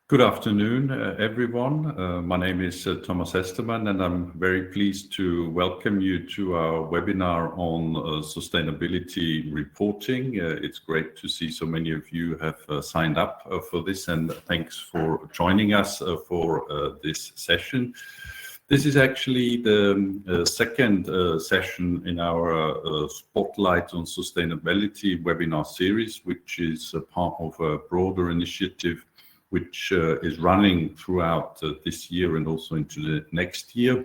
Good afternoon, everyone. My name is Thomas Estermann, and I'm very pleased to welcome you to our webinar on sustainability reporting. It's great to see so many of you have signed up for this, and thanks for joining us for this session. This is actually the second session in our Spotlight on Sustainability webinar series, which is a part of a broader initiative which is running throughout this year and also into the next year.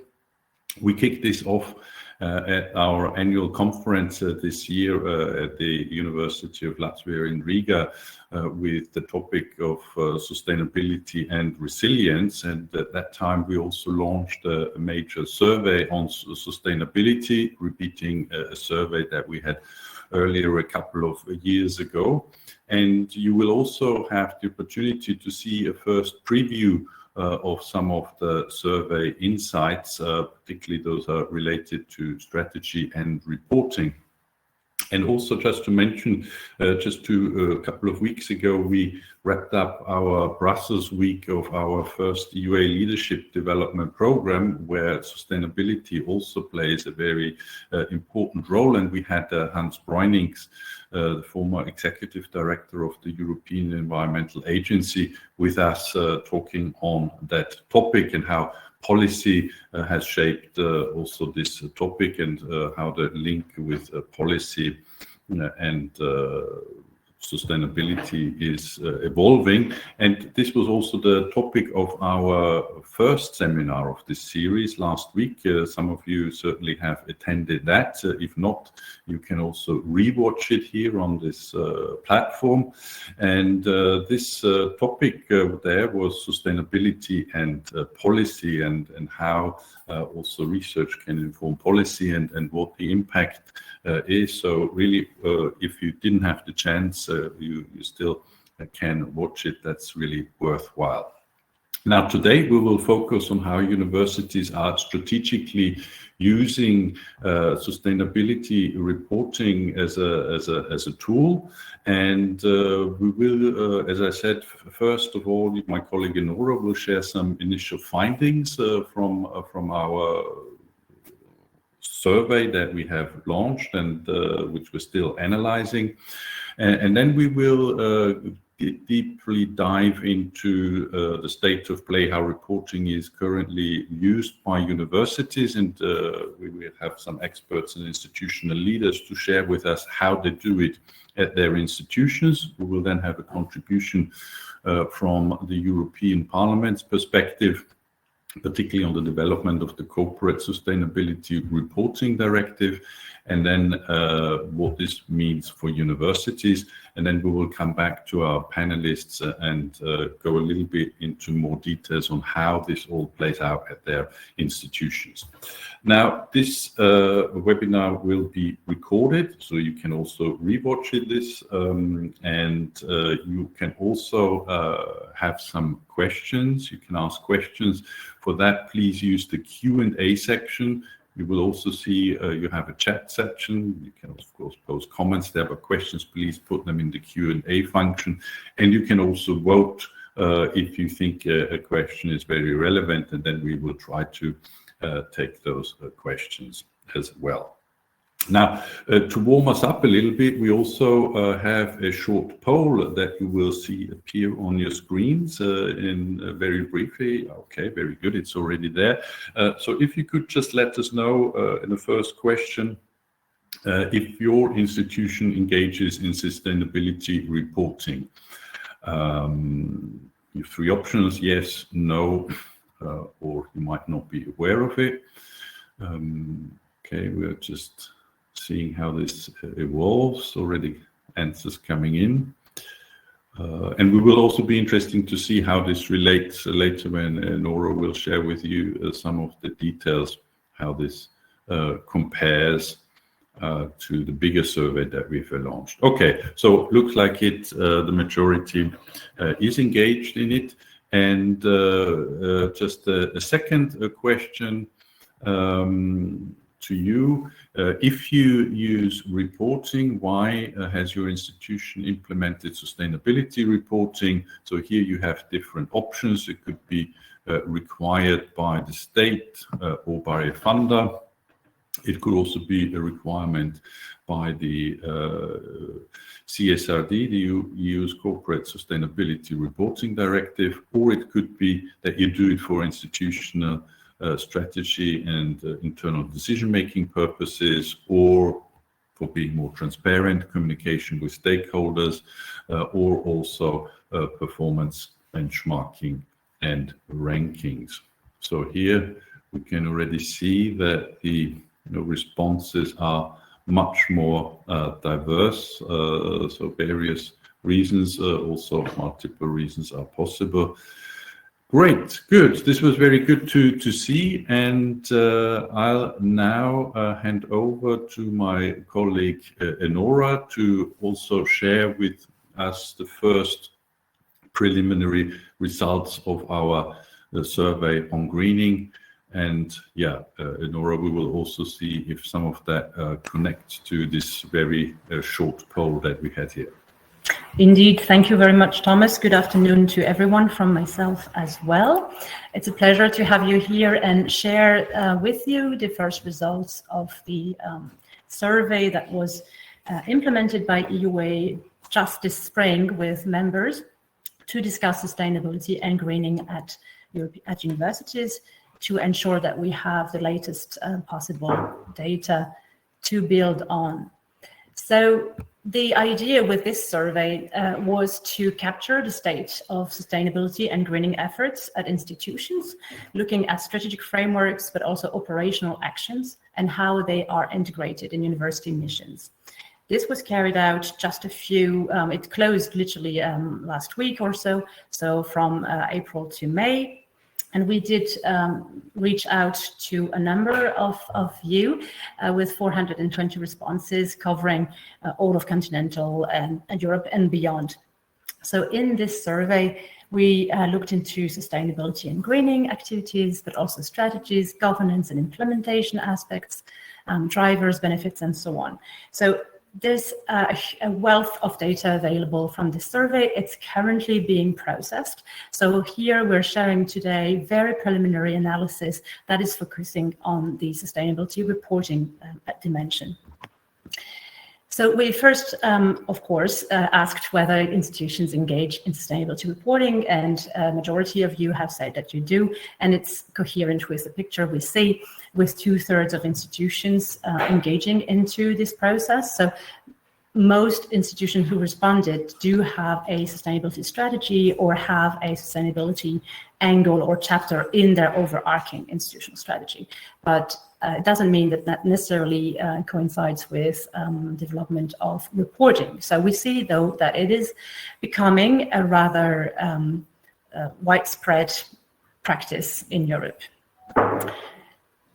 We kicked this off at our annual conference this year at the University of Latvia in Riga with the topic of sustainability and resilience. And at that time, we also launched a major survey on sustainability, repeating a survey that we had earlier a couple of years ago. And you will also have the opportunity to see a first preview of some of the survey insights, particularly those are related to strategy and reporting. And also just to mention, a couple of weeks ago, we wrapped up our Brussels week of our first UA leadership development program, where sustainability also plays a very important role. And we had Hans Breunings, the former executive director of the European Environmental Agency, with us talking on that topic and how policy has shaped also this topic and how the link with policy and sustainability is evolving. And this was also the topic of our first seminar of this series last week. Some of you certainly have attended that. If not, you can also rewatch it here on this platform. And this topic there was sustainability and policy and how also research can inform policy and what the impact is. So really, if you didn't have the chance, you still can watch it. That's really worthwhile. Now, today we will focus on how universities are strategically using sustainability reporting as a tool. And we will, as I said, first of all, my colleague Nora will share some initial findings from our survey that we have launched and which we're still analyzing. And then we will deeply dive into the state of play, how reporting is currently used by universities, and we will have some experts and institutional leaders to share with us how they do it at their institutions. We will then have a contribution from the European Parliament's perspective, particularly on the development of the Corporate Sustainability Reporting Directive, and then what this means for universities. And then we will come back to our panelists and go a little bit into more details on how this all plays out at their institutions. Now, this webinar will be recorded, so you can also rewatch it and you can also have some questions. You can ask questions. For that, please use the Q&A section. You will also see you have a chat section. You can, of course, post comments there, but questions, please put them in the Q&A function. And you can also vote if you think a question is very relevant, and then we will try to take those questions as well. Now, to warm us up a little bit, we also have a short poll that you will see appear on your screens very briefly. Okay, very good. It's already there. So if you could just let us know in the first question, if your institution engages in sustainability reporting. You have three options: yes, no, or you might not be aware of it. Okay, we're just seeing how this evolves. Already answers coming in. And we will also be interesting to see how this relates later when Nora will share with you some of the details, how this compares to the bigger survey that we've launched. Okay, so looks like the majority is engaged in it. And just a second question to you. If you use reporting, why has your institution implemented sustainability reporting? So here you have different options. It could be required by the state or by a funder. It could also be a requirement by the CSRD, the EU's Corporate Sustainability Reporting Directive, or it could be that you do it for institutional strategy and internal decision-making purposes, or for being more transparent, communication with stakeholders, or also performance benchmarking and rankings. So here we can already see that the responses are much more diverse. So various reasons, also multiple reasons are possible. Great, good. This was very good to see, and I'll now hand over to my colleague Enora to also share with us the first preliminary results of our survey on greening. And yeah, Enora, we will also see if some of that connects to this very short poll that we had here. Indeed, thank you very much, Thomas. Good afternoon to everyone from myself as well. It's a pleasure to have you here and share with you the first results of the survey that was implemented by EUA just this spring with members to discuss sustainability and greening at universities, to ensure that we have the latest possible data to build on. So the idea with this survey was to capture the state of sustainability and greening efforts at institutions, looking at strategic frameworks, but also operational actions and how they are integrated in university missions. This was carried out just a few, it closed literally last week or so, so from April to May. And we did reach out to a number of you with 420 responses covering all of continental and Europe and beyond. So in this survey, we looked into sustainability and greening activities, but also strategies, governance and implementation aspects, drivers, benefits, and so on. So there's a wealth of data available from this survey. It's currently being processed. So here we're sharing today very preliminary analysis that is focusing on the sustainability reporting dimension. So we first, of course, asked whether institutions engage in sustainability reporting, and a majority of you have said that you do, and it's coherent with the picture we see, with 2/3 of institutions engaging into this process. So most institutions who responded do have a sustainability strategy or have a sustainability angle or chapter in their overarching institutional strategy. But it doesn't mean that that necessarily coincides with development of reporting. So we see, though, that it is becoming a rather widespread practice in Europe.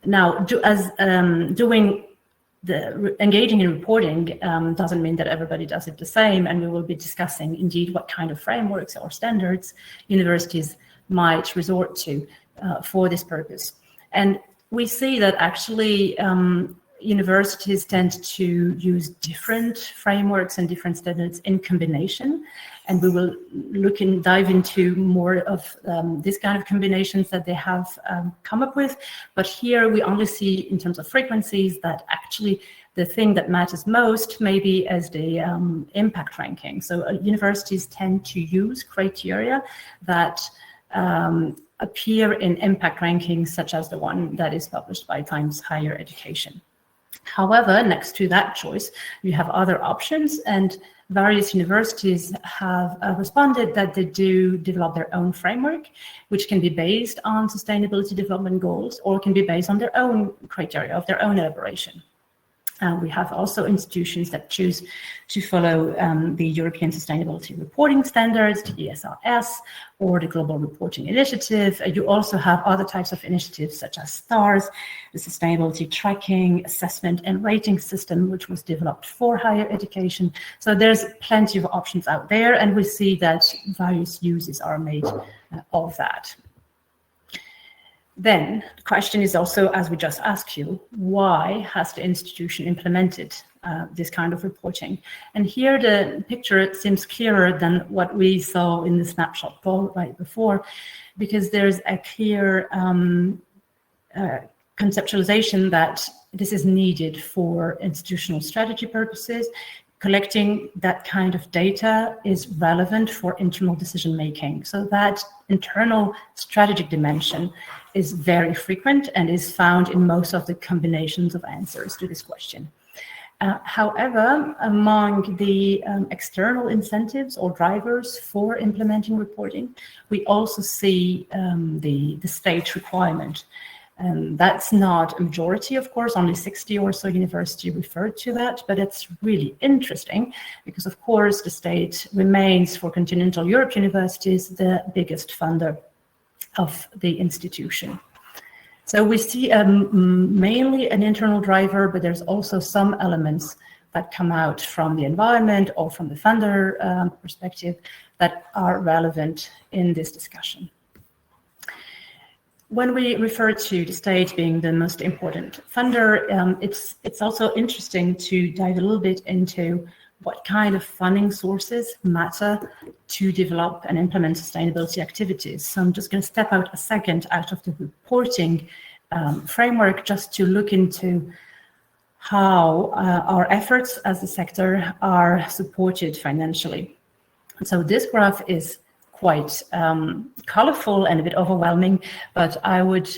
Now, engaging in reporting doesn't mean that everybody does it the same, and we will be discussing indeed what kind of frameworks or standards universities might resort to for this purpose. And we see that actually universities tend to use different frameworks and different standards in combination, and we will look and dive into more of this kind of combinations that they have come up with. But here we only see, in terms of frequencies, that actually the thing that matters most maybe as the impact ranking. So universities tend to use criteria that appear in impact rankings, such as the one that is published by Times Higher Education. However, next to that choice, you have other options, and various universities have responded that they do develop their own framework, which can be based on sustainability development goals or can be based on their own criteria of their own elaboration. We have also institutions that choose to follow the European Sustainability Reporting Standards, the ESRS, or the Global Reporting Initiative. You also have other types of initiatives such as STARS, the Sustainability Tracking, Assessment and Rating System, which was developed for higher education. So there's plenty of options out there, and we see that various uses are made of that. Then the question is also, as we just asked you, why has the institution implemented this kind of reporting? And here the picture seems clearer than what we saw in the snapshot poll right before, because there's a clear conceptualization that this is needed for institutional strategy purposes. Collecting that kind of data is relevant for internal decision making. So that internal strategic dimension is very frequent and is found in most of the combinations of answers to this question. However, among the external incentives or drivers for implementing reporting, we also see the state requirement. That's not a majority, of course, only 60 or so universities referred to that, but it's really interesting because, of course, the state remains for continental Europe universities the biggest funder of the institution. So we see mainly an internal driver, but there's also some elements that come out from the environment or from the funder perspective that are relevant in this discussion. When we refer to the state being the most important funder, it's also interesting to dive a little bit into what kind of funding sources matter to develop and implement sustainability activities. So I'm just going to step out a second out of the reporting framework just to look into how our efforts as a sector are supported financially. So this graph is quite colorful and a bit overwhelming, but I would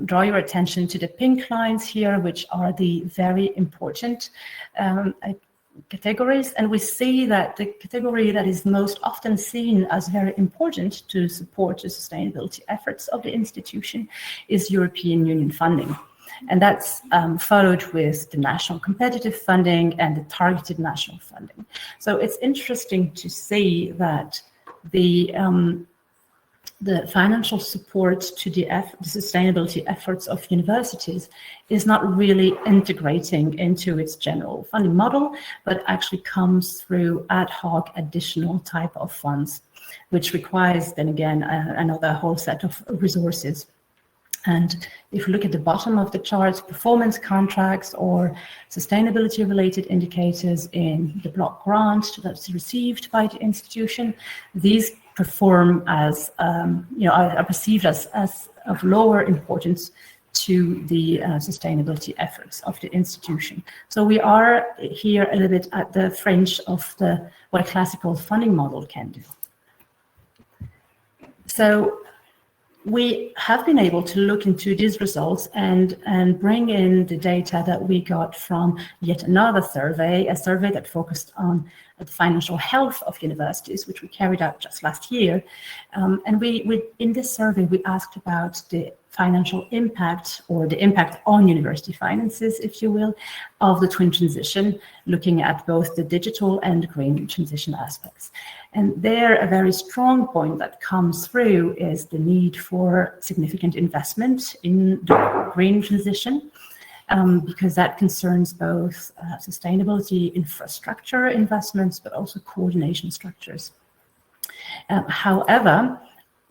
draw your attention to the pink lines here, which are the very important categories. And we see that the category that is most often seen as very important to support the sustainability efforts of the institution is European Union funding. And that's followed with the national competitive funding and the targeted national funding. So it's interesting to see that the financial support to the sustainability efforts of universities is not really integrating into its general funding model, but actually comes through ad hoc additional type of funds, which requires then again another whole set of resources. And if you look at the bottom of the chart, performance contracts or sustainability related indicators in the block grant that's received by the institution, these perform as, are perceived as of lower importance to the sustainability efforts of the institution. So we are here a little bit at the fringe of what a classical funding model can do. So we have been able to look into these results and bring in the data that we got from yet another survey, a survey that focused on the financial health of universities, which we carried out just last year. And we in this survey, we asked about the financial impact or the impact on university finances, if you will, of the twin transition, looking at both the digital and green transition aspects. And there, a very strong point that comes through is the need for significant investment in the green transition, because that concerns both sustainability infrastructure investments, but also coordination structures. However,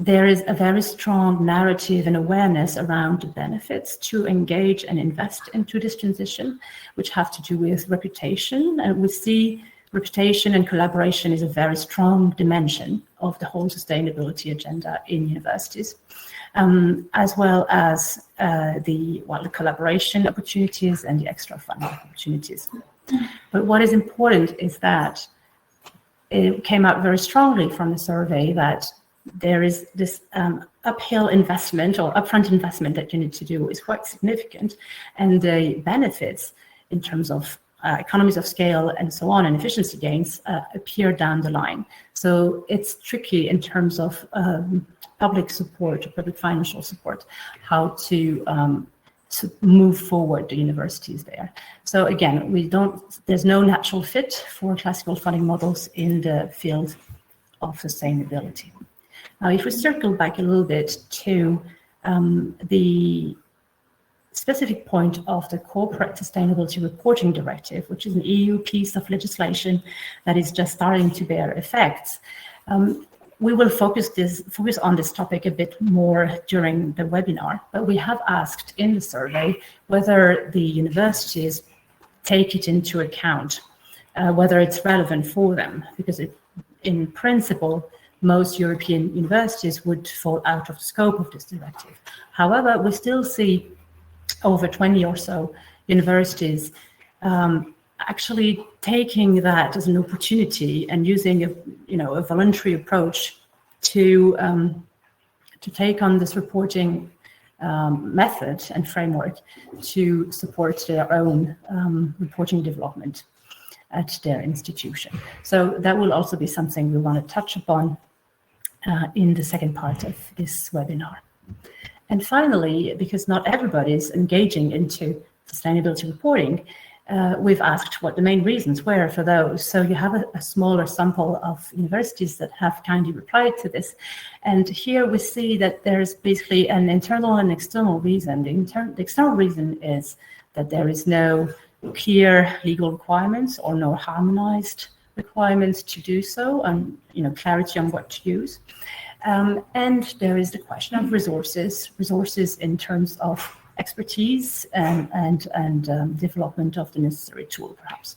there is a very strong narrative and awareness around the benefits to engage and invest into this transition, which have to do with reputation. And we see reputation and collaboration is a very strong dimension of the whole sustainability agenda in universities, as well as the collaboration opportunities and the extra funding opportunities. But what is important is that it came out very strongly from the survey that there is this uphill investment or upfront investment that you need to do is quite significant, and the benefits in terms of economies of scale and so on and efficiency gains appear down the line. So it's tricky in terms of public support or public financial support, how to move forward the universities there. So again, there's no natural fit for classical funding models in the field of sustainability. Now, if we circle back a little bit to the specific point of the Corporate Sustainability Reporting Directive, which is an EU piece of legislation that is just starting to bear effects, we will focus on this topic a bit more during the webinar, but we have asked in the survey whether the universities take it into account, whether it's relevant for them, because in principle, most European universities would fall out of the scope of this directive. However, we still see over 20 or so universities actually taking that as an opportunity and using a voluntary approach to take on this reporting method and framework to support their own reporting development at their institution. So that will also be something we want to touch upon in the second part of this webinar. And finally, because not everybody is engaging into sustainability reporting, we've asked what the main reasons were for those. So you have a smaller sample of universities that have kindly replied to this. And here we see that there's basically an internal and external reason. The external reason is that there is no clear legal requirements or no harmonized requirements to do so, and clarity on what to use. And there is the question of resources in terms of expertise and development of the necessary tool, perhaps.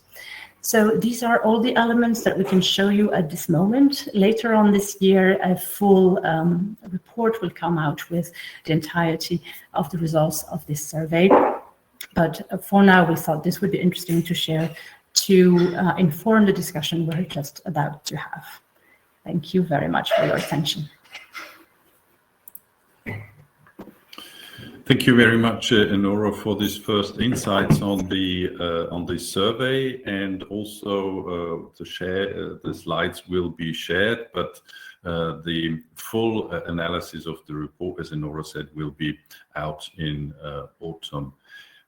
So these are all the elements that we can show you at this moment. Later on this year, a full report will come out with the entirety of the results of this survey. But for now, we thought this would be interesting to share to inform the discussion we're just about to have. Thank you very much for your attention. Thank you very much, Nora, for this first insights on this survey, and also to share the slides will be shared, but the full analysis of the report, as Nora said, will be out in autumn.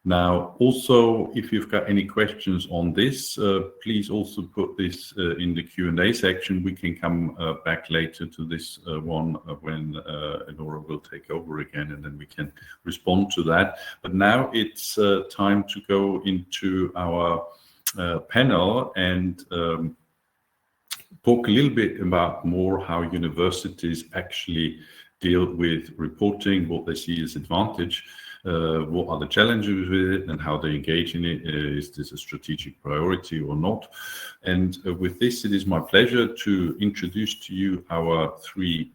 Now, also, if you've got any questions on this, please also put this in the Q&A section. We can come back later to this one when Nora will take over again, and then we can respond to that. But now it's time to go into our panel and talk a little bit about more how universities actually deal with reporting, what they see as advantage. What are the challenges with it and how they engage in it? Is this a strategic priority or not? And with this, it is my pleasure to introduce to you our three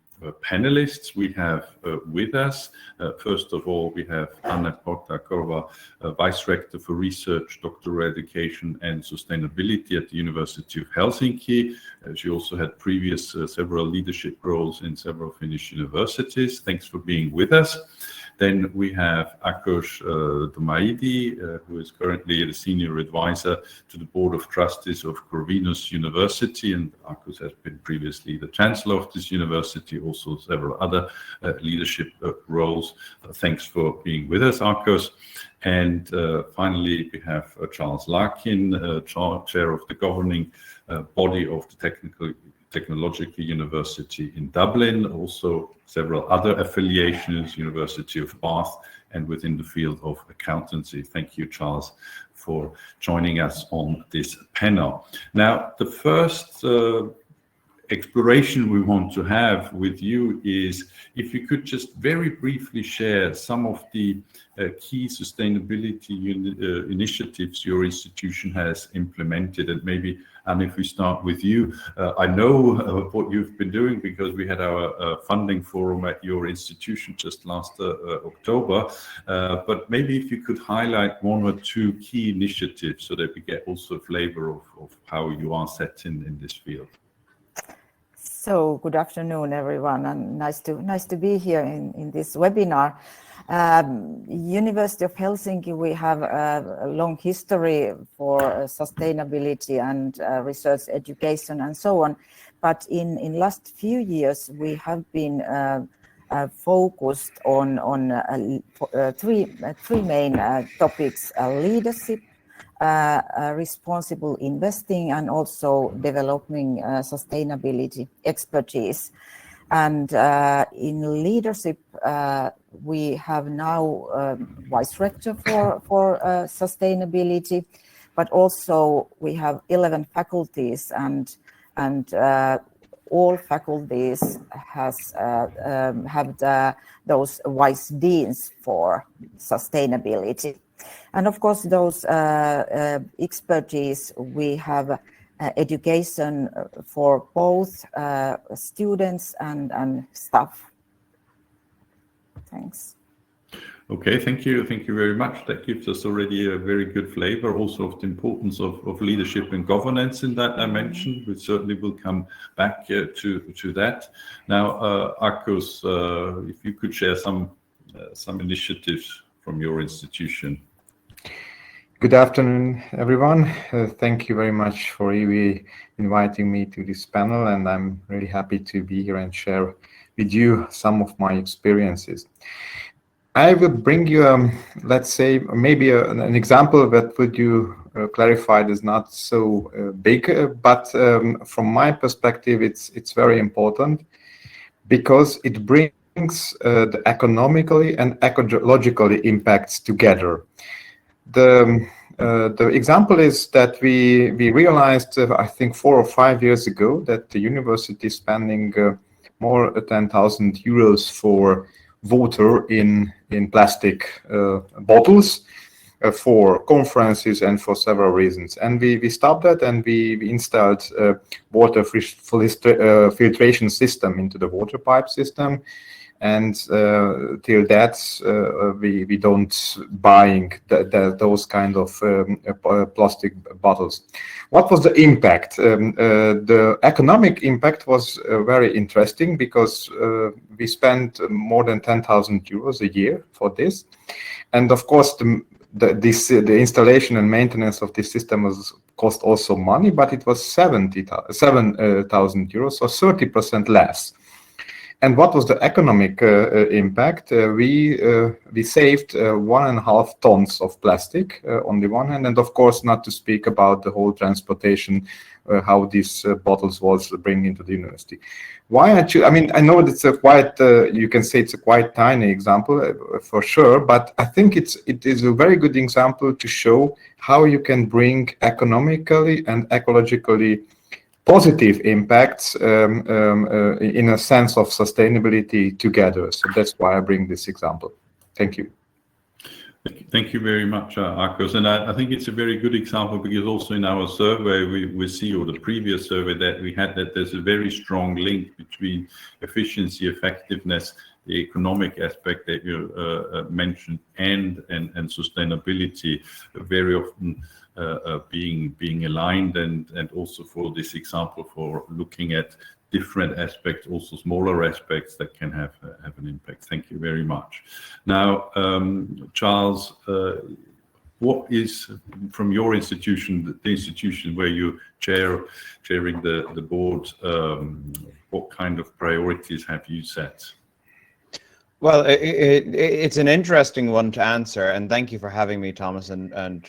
panelists we have with us. First of all, we have Anna Potakova, Vice Rector for Research, Doctoral Education and Sustainability at the University of Helsinki. She also had previous several leadership roles in several Finnish universities. Thanks for being with us. Then we have Akos Domaidi, who is currently the Senior Advisor to the Board of Trustees of Corvinus University, and Akos has been previously the Chancellor of this university, also several other leadership roles. Thanks for being with us, Akos. And finally, we have Charles Larkin, Chair of the Governing Body of the Technological University in Dublin, also several other affiliations, University of Bath, and within the field of accountancy. Thank you, Charles, for joining us on this panel. Now, the first exploration we want to have with you is if you could just very briefly share some of the key sustainability initiatives your institution has implemented. And maybe, Anne, if we start with you, I know what you've been doing because we had our funding forum at your institution just last October, but maybe if you could highlight one or two key initiatives so that we get also a flavor of how you are set in this field. So good afternoon, everyone, and nice to be here in this webinar. University of Helsinki, we have a long history for sustainability and research education and so on. But in last few years, we have been focused on three main topics: leadership, responsible investing, and also developing sustainability expertise. And in leadership, we have now Vice Rector for sustainability, but also we have 11 faculties and all faculties have those wise deans for sustainability. And of course, those expertise, we have education for both students and staff. Thanks. Okay, thank you very much. That gives us already a very good flavor also of the importance of leadership and governance in that dimension. We certainly will come back to that. Now, Akos, if you could share some initiatives from your institution. Good afternoon, everyone. Thank you very much for inviting me to this panel, and I'm really happy to be here and share with you some of my experiences. I will bring you, let's say, maybe an example that would you clarified is not so big, but from my perspective, it's very important because it brings the economically and ecologically impacts together. The example is that we realized, I think 4 or 5 years ago, that the university is spending more than 10,000 euros for water in plastic bottles for conferences and for several reasons. And we stopped that and we installed a water filtration system into the water pipe system. And till that, we don't buying those kind of plastic bottles. What was the impact? The economic impact was very interesting because we spent more than 10,000 euros a year for this. And of course, the installation and maintenance of this system was cost also money, but it was 7,000 euros, so 30% less. And what was the economic impact? We saved 1.5 tons of plastic on the one hand, and of course, not to speak about the whole transportation, how these bottles was bringing into the university. Why I mean, I know it's a quite, you can say it's a quite tiny example for sure, but I think it is a very good example to show how you can bring economically and ecologically positive impacts in a sense of sustainability together. So that's why I bring this example. Thank you. Thank you very much, Akos. And I think it's a very good example because also in our survey, we see, or the previous survey that we had, that there's a very strong link between efficiency, effectiveness, the economic aspect that you mentioned, and sustainability very often being aligned, and also for this example for looking at different aspects, also smaller aspects that can have an impact. Thank you very much. Now, Charles, what is from your institution, the institution where you chairing the board, what kind of priorities have you set? Well, it's an interesting one to answer, and thank you for having me, Thomas, and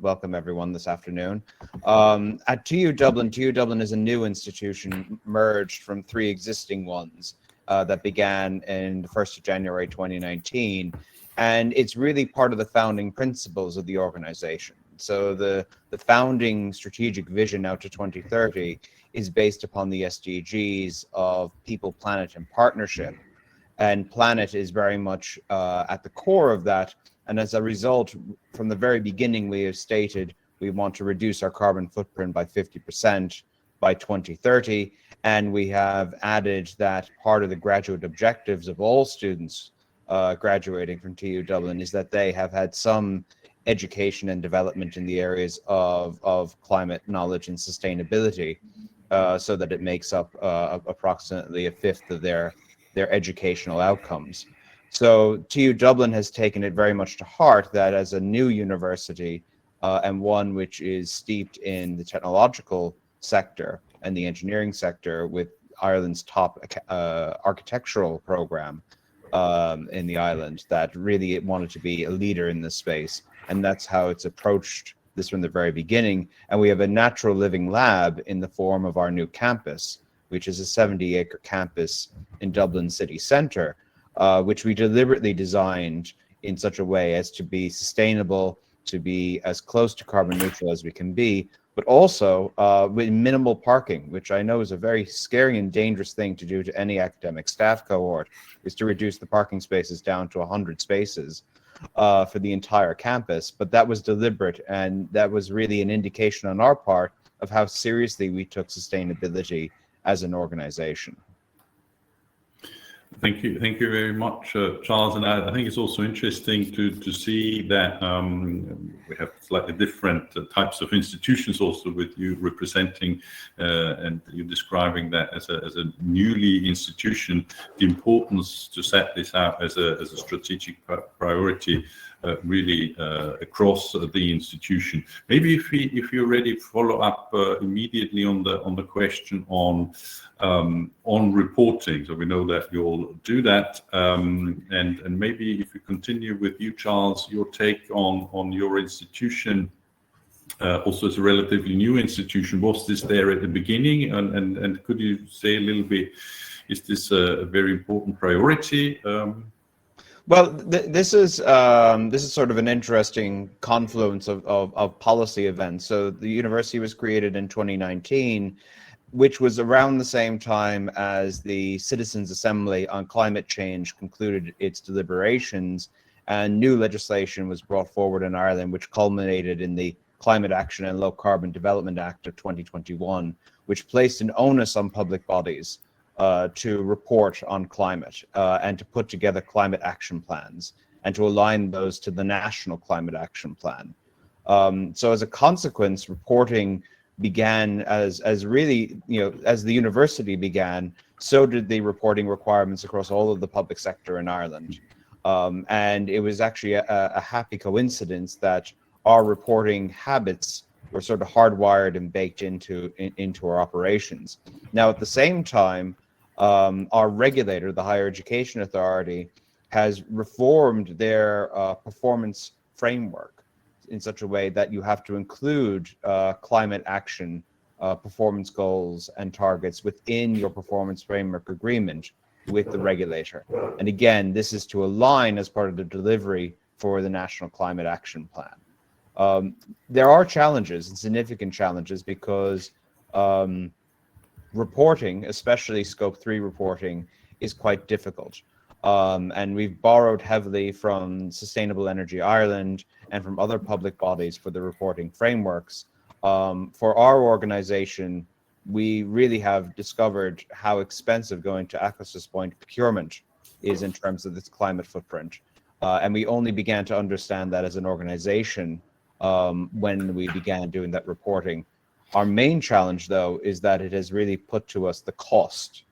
welcome everyone this afternoon. At TU Dublin is a new institution merged from 3 existing ones that began in the 1st of January 2019, and it's really part of the founding principles of the organization. So the founding strategic vision out to 2030 is based upon the SDGs of people, planet, and partnership. And planet is very much at the core of that. And as a result, from the very beginning, we have stated we want to reduce our carbon footprint by 50% by 2030. And we have added that part of the graduate objectives of all students graduating from TU Dublin is that they have had some education and development in the areas of climate knowledge and sustainability, so that it makes up approximately 1/5 of their educational outcomes. So TU Dublin has taken it very much to heart that as a new university and one which is steeped in the technological sector and the engineering sector with Ireland's top architectural program in the island, that really it wanted to be a leader in this space. And that's how it's approached this from the very beginning. And we have a natural living lab in the form of our new campus, which is a 70-acre campus in Dublin city centre, which we deliberately designed in such a way as to be sustainable, to be as close to carbon neutral as we can be, but also with minimal parking, which I know is a very scary and dangerous thing to do to any academic staff cohort, is to reduce the parking spaces down to 100 spaces for the entire campus. But that was deliberate, and that was really an indication on our part of how seriously we took sustainability as an organization. Thank you very much, Charles. And I think it's also interesting to see that we have slightly different types of institutions also with you representing, and you describing that as a newly institution, the importance to set this out as a strategic priority really across the institution. Maybe if you already follow up immediately on the question on reporting. So we know that you'll do that, and maybe if we continue with you, Charles, your take on your institution. Also, as a relatively new institution, was this there at the beginning, and could you say a little bit? Is this a very important priority? Well, this is sort of an interesting confluence of policy events. So the university was created in 2019, which was around the same time as the Citizens' Assembly on Climate Change concluded its deliberations, and new legislation was brought forward in Ireland, which culminated in the Climate Action and Low Carbon Development Act of 2021, which placed an onus on public bodies to report on climate and to put together climate action plans and to align those to the National Climate Action Plan. So as a consequence, reporting began as really, as the university began, so did the reporting requirements across all of the public sector in Ireland. And it was actually a happy coincidence that our reporting habits were sort of hardwired and baked into our operations. Now, at the same time, our regulator, the Higher Education Authority, has reformed their performance framework in such a way that you have to include climate action, performance goals and targets within your performance framework agreement with the regulator. And again, this is to align as part of the delivery for the National Climate Action Plan. There are challenges and significant challenges because reporting, especially Scope 3 reporting, is quite difficult. And we've borrowed heavily from Sustainable Energy Ireland and from other public bodies for the reporting frameworks. For our organization, we really have discovered how expensive going to access point procurement is in terms of its climate footprint. And we only began to understand that as an organization when we began doing that reporting. Our main challenge, though, is that it has really put to us the cost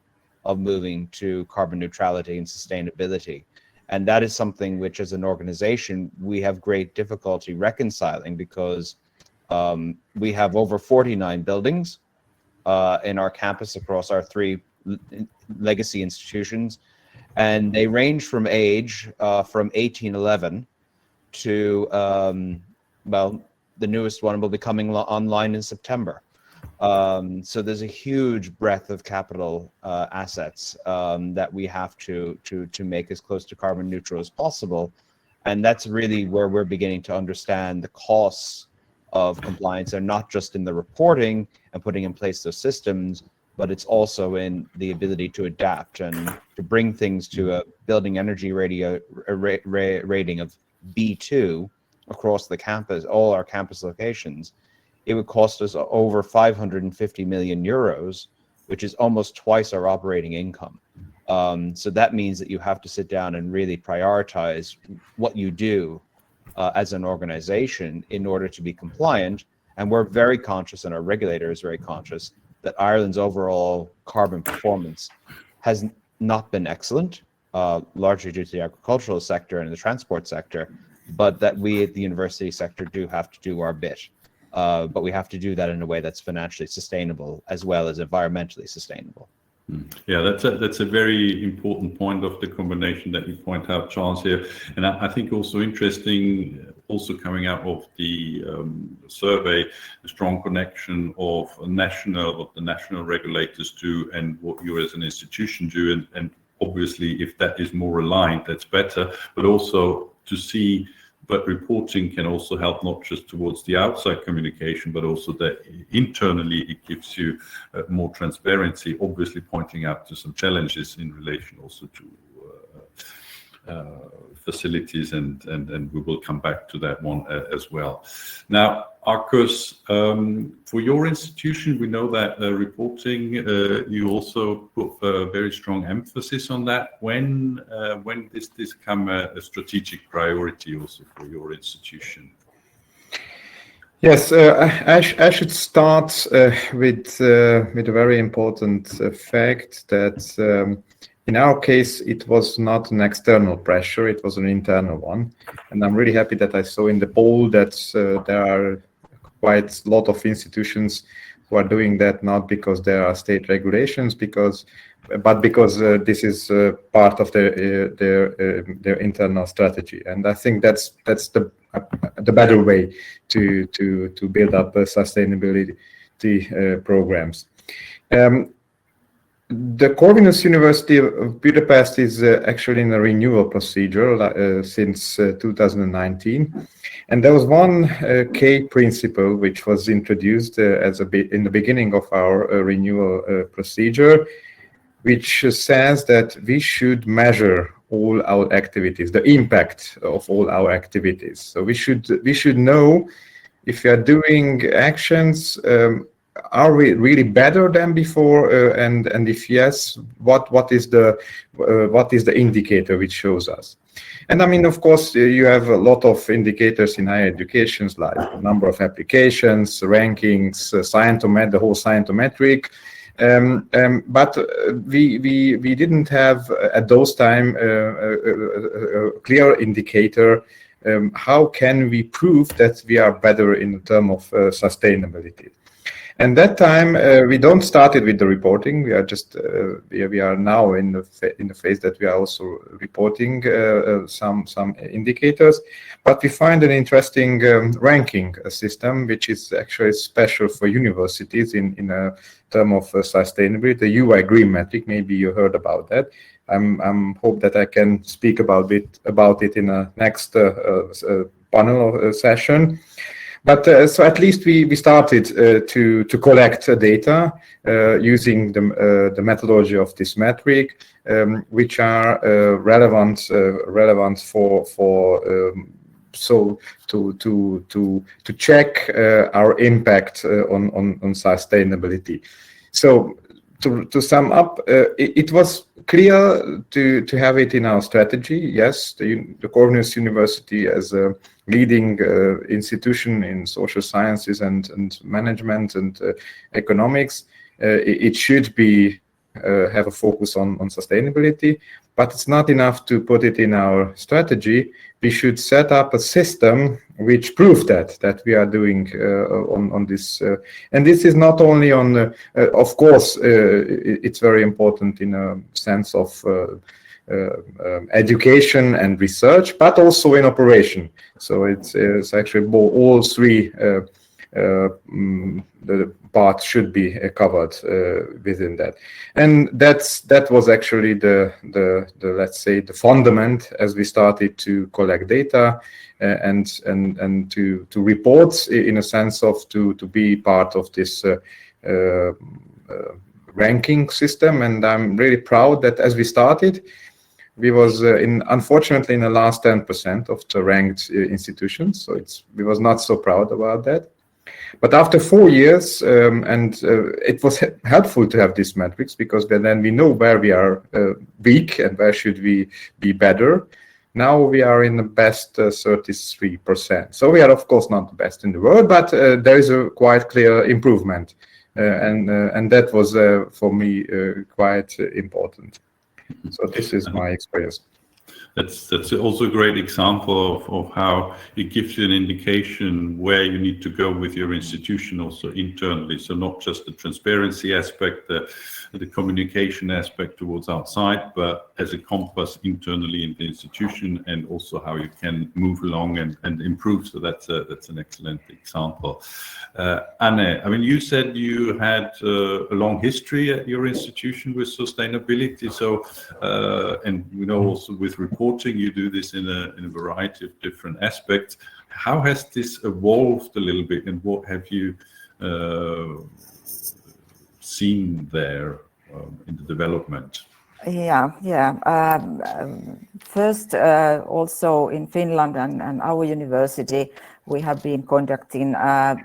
of moving to carbon neutrality and sustainability. And that is something which, as an organization, we have great difficulty reconciling because we have over 49 buildings in our campus across our 3 legacy institutions. And they range from age from 1811 to, well, the newest one will be coming online in September. So there's a huge breadth of capital assets that we have to make as close to carbon neutral as possible. And that's really where we're beginning to understand the costs of compliance are not just in the reporting and putting in place those systems, but it's also in the ability to adapt and to bring things to a building energy rating of B2 across the campus, all our campus locations. It would cost us over 550 million euros, which is almost twice our operating income. So that means that you have to sit down and really prioritize what you do as an organization in order to be compliant. And we're very conscious, and our regulator is very conscious, that Ireland's overall carbon performance has not been excellent, largely due to the agricultural sector and the transport sector, but that we at the university sector do have to do our bit. But we have to do that in a way that's financially sustainable as well as environmentally sustainable. Yeah, that's a very important point of the combination that you point out, Charles, here. And I think also interesting, also coming out of the survey, the strong connection of what the national regulators do and what you as an institution do. And obviously, if that is more aligned, that's better. But also to see but reporting can also help not just towards the outside communication, but also that internally it gives you more transparency, obviously pointing out to some challenges in relation also to facilities, and we will come back to that one as well. Now, Arcus, for your institution, we know that reporting, you also put a very strong emphasis on that. When does this become a strategic priority also for your institution? Yes, I should start with a very important fact that in our case, it was not an external pressure, it was an internal one. And I'm really happy that I saw in the poll that there are quite a lot of institutions who are doing that, not because there are state regulations, but because this is part of their internal strategy. And I think that's the better way to build up sustainability programs. The Corvinus University of Budapest is actually in a renewal procedure since 2019, and there was one key principle which was introduced in the beginning of our renewal procedure, which says that we should measure all our activities, the impact of all our activities. So we should know if we are doing actions. Are we really better than before? And if yes, what is the indicator which shows us? And I mean, of course, you have a lot of indicators in higher education, like number of applications, rankings, the whole scientometric. But we didn't have at those time a clear indicator. How can we prove that we are better in terms of sustainability? And that time we don't started with the reporting. We are just we are now in the phase that we are also reporting some indicators, but we find an interesting ranking system which is actually special for universities in a term of sustainability. The UI Green metric. Maybe you heard about that. I'm hope that I can speak about it in a next panel session. But so at least we started to collect data using the methodology of this metric, which are relevant for so to check our impact on sustainability. So to sum up, it was clear to have it in our strategy. Yes, the Corvinus University as a leading institution in social sciences and management and economics, it should be have a focus on sustainability, but it's not enough to put it in our strategy. We should set up a system which proves that we are doing on this. And this is not only on, of course, it's very important in a sense of education and research, but also in operation. So it's actually all three the part should be covered within that, and that was actually the let's say the fundament as we started to collect data and to report in a sense of to be part of this ranking system. And I'm really proud that as we started, we was unfortunately in the last 10% of the ranked institutions, so we was not so proud about that. But after 4 years, it was helpful to have these metrics, because then we know where we are weak and where should we be better. Now we are in the best 33%. So we are of course not the best in the world, but there is a quite clear improvement, and that was for me quite important. So this is my experience. That's also a great example of how it gives you an indication where you need to go with your institution also internally. So not just the transparency aspect, the communication aspect towards outside, but as a compass internally in the institution, and also how you can move along and improve. So that's an excellent example. Anne, I mean, you said you had a long history at your institution with sustainability. So, and we know also with reporting, reporting. You do this in a variety of different aspects. How has this evolved a little bit, and what have you seen there in the development? First, also in Finland and our university, we have been conducting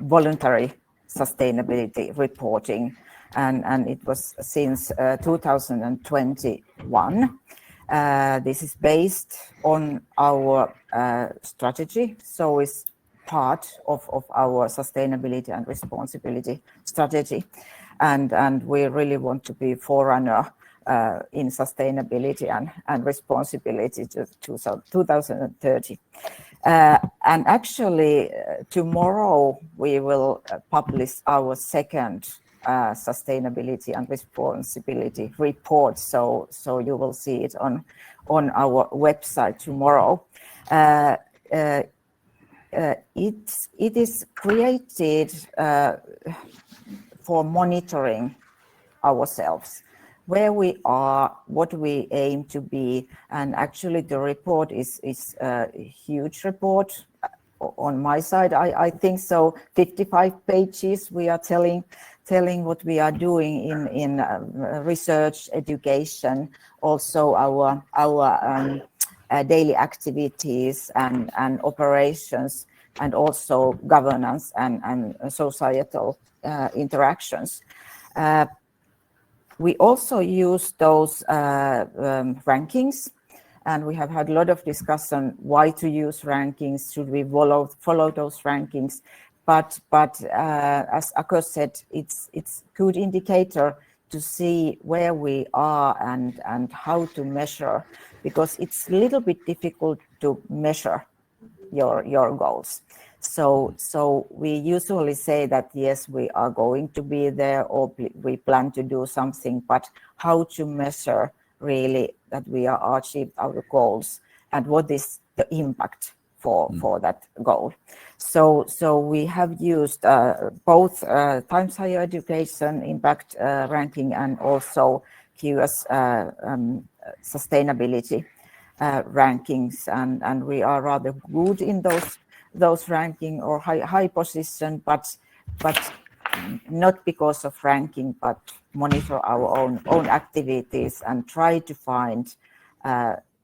voluntary sustainability reporting, and it was since 2021. This is based on our strategy, so it's part of our sustainability and responsibility strategy, and we really want to be forerunner in sustainability and responsibility to 2030. And actually, tomorrow we will publish our second sustainability and responsibility report. So you will see it on our website tomorrow. It is created for monitoring ourselves, where we are, what we aim to be, and actually the report is a huge report. On my side, I think so. 55 pages. We are telling what we are doing in research, education, also our daily activities and operations, and also governance and societal interactions. We also use those rankings, and we have had a lot of discussion why to use rankings. Should we follow those rankings? But as Ako said, it's good indicator to see where we are and how to measure, because it's a little bit difficult to measure your goals. So we usually say that yes, we are going to be there, or we plan to do something, but how to measure really that we are achieved our goals, and what is the impact for that goal. So we have used both Times Higher Education impact ranking and also QS sustainability rankings, and we are rather good in those ranking or high position, but not because of ranking, but monitor our own activities and try to find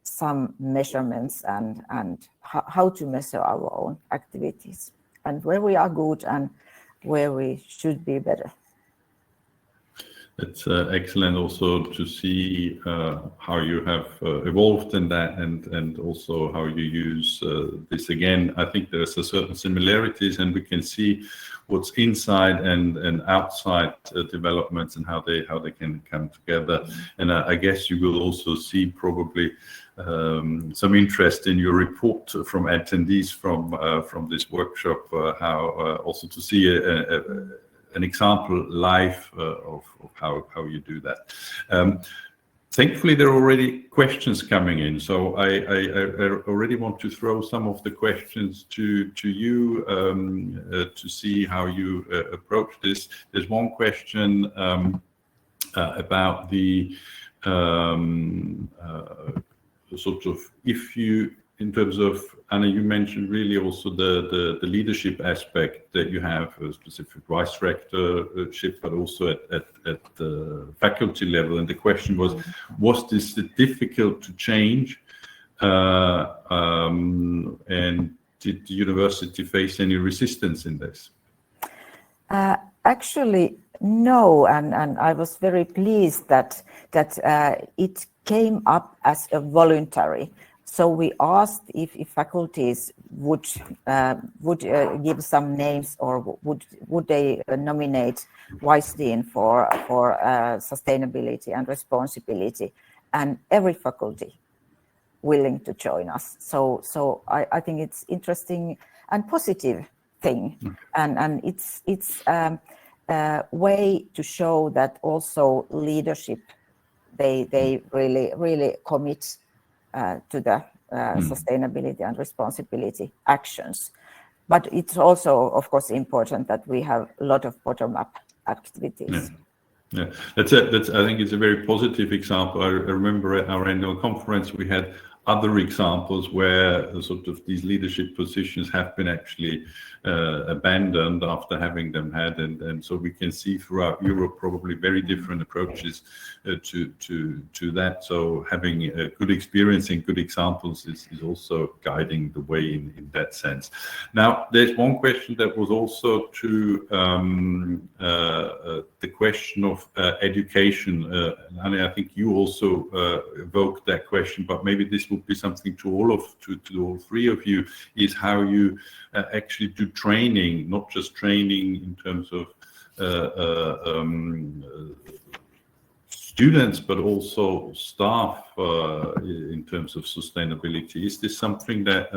some measurements and how to measure our own activities, and where we are good and where we should be better. It's excellent also to see how you have evolved in that, and also how you use this again. I think there's a certain similarities, and we can see what's inside and outside developments and how they can come together. And I guess you will also see probably some interest in your report from attendees from this workshop, how also to see an example live of how you do that. Thankfully, there are already questions coming in, so I already want to throw some of the questions to you to see how you approach this. There's one question about the sort of, if you, in terms of, Anna, you mentioned really also the leadership aspect that you have, a specific vice rectorship, but also at the faculty level. And the question was this difficult to change? And did the university face any resistance in this? Actually, no, and I was very pleased that it came up as a voluntary. So we asked if faculties would give some names, or would they nominate Vice Dean for sustainability and responsibility, and every faculty willing to join us. So I think it's interesting and positive thing, and it's a way to show that also leadership they really commit to the sustainability and responsibility actions. But it's also, of course, important that we have a lot of bottom-up activities. Yeah, that's I think it's a very positive example. I remember at our annual conference we had other examples where sort of these leadership positions have been actually abandoned after having them had, and so we can see throughout Europe probably very different approaches to that. So having a good experience and good examples is also guiding the way in that sense. Now, there's one question that was also to the question of education. Anne, I think you also evoked that question, but maybe this would be something to all three of you, is how you actually do training, not just training in terms of students, but also staff in terms of sustainability. Is this something that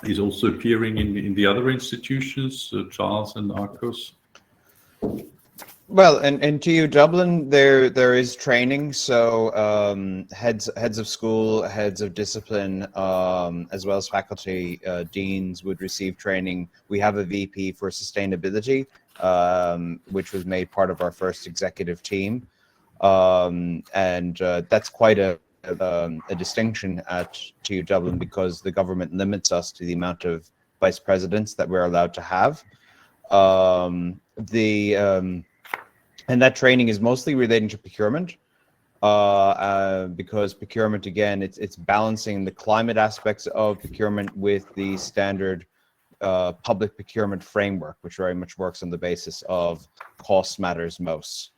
is also appearing in the other institutions, Charles and Arcos? Well, in TU Dublin, there is training. So heads of school, heads of discipline, as well as faculty, deans would receive training. We have a VP for sustainability, which was made part of our first executive team, and that's quite a distinction at TU Dublin, because the government limits us to the amount of vice presidents that we're allowed to have. And that training is mostly relating to procurement, because procurement, again, it's balancing the climate aspects of procurement with the standard public procurement framework, which very much works on the basis of cost matters most,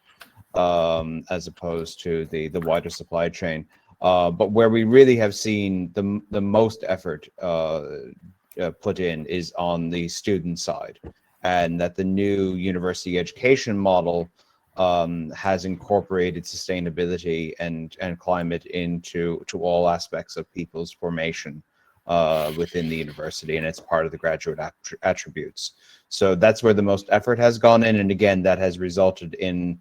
as opposed to the wider supply chain. But where we really have seen the most effort put in is on the student side, and that the new university education model has incorporated sustainability and climate into all aspects of people's formation within the university, and it's part of the graduate attributes. So that's where the most effort has gone in, and again, that has resulted in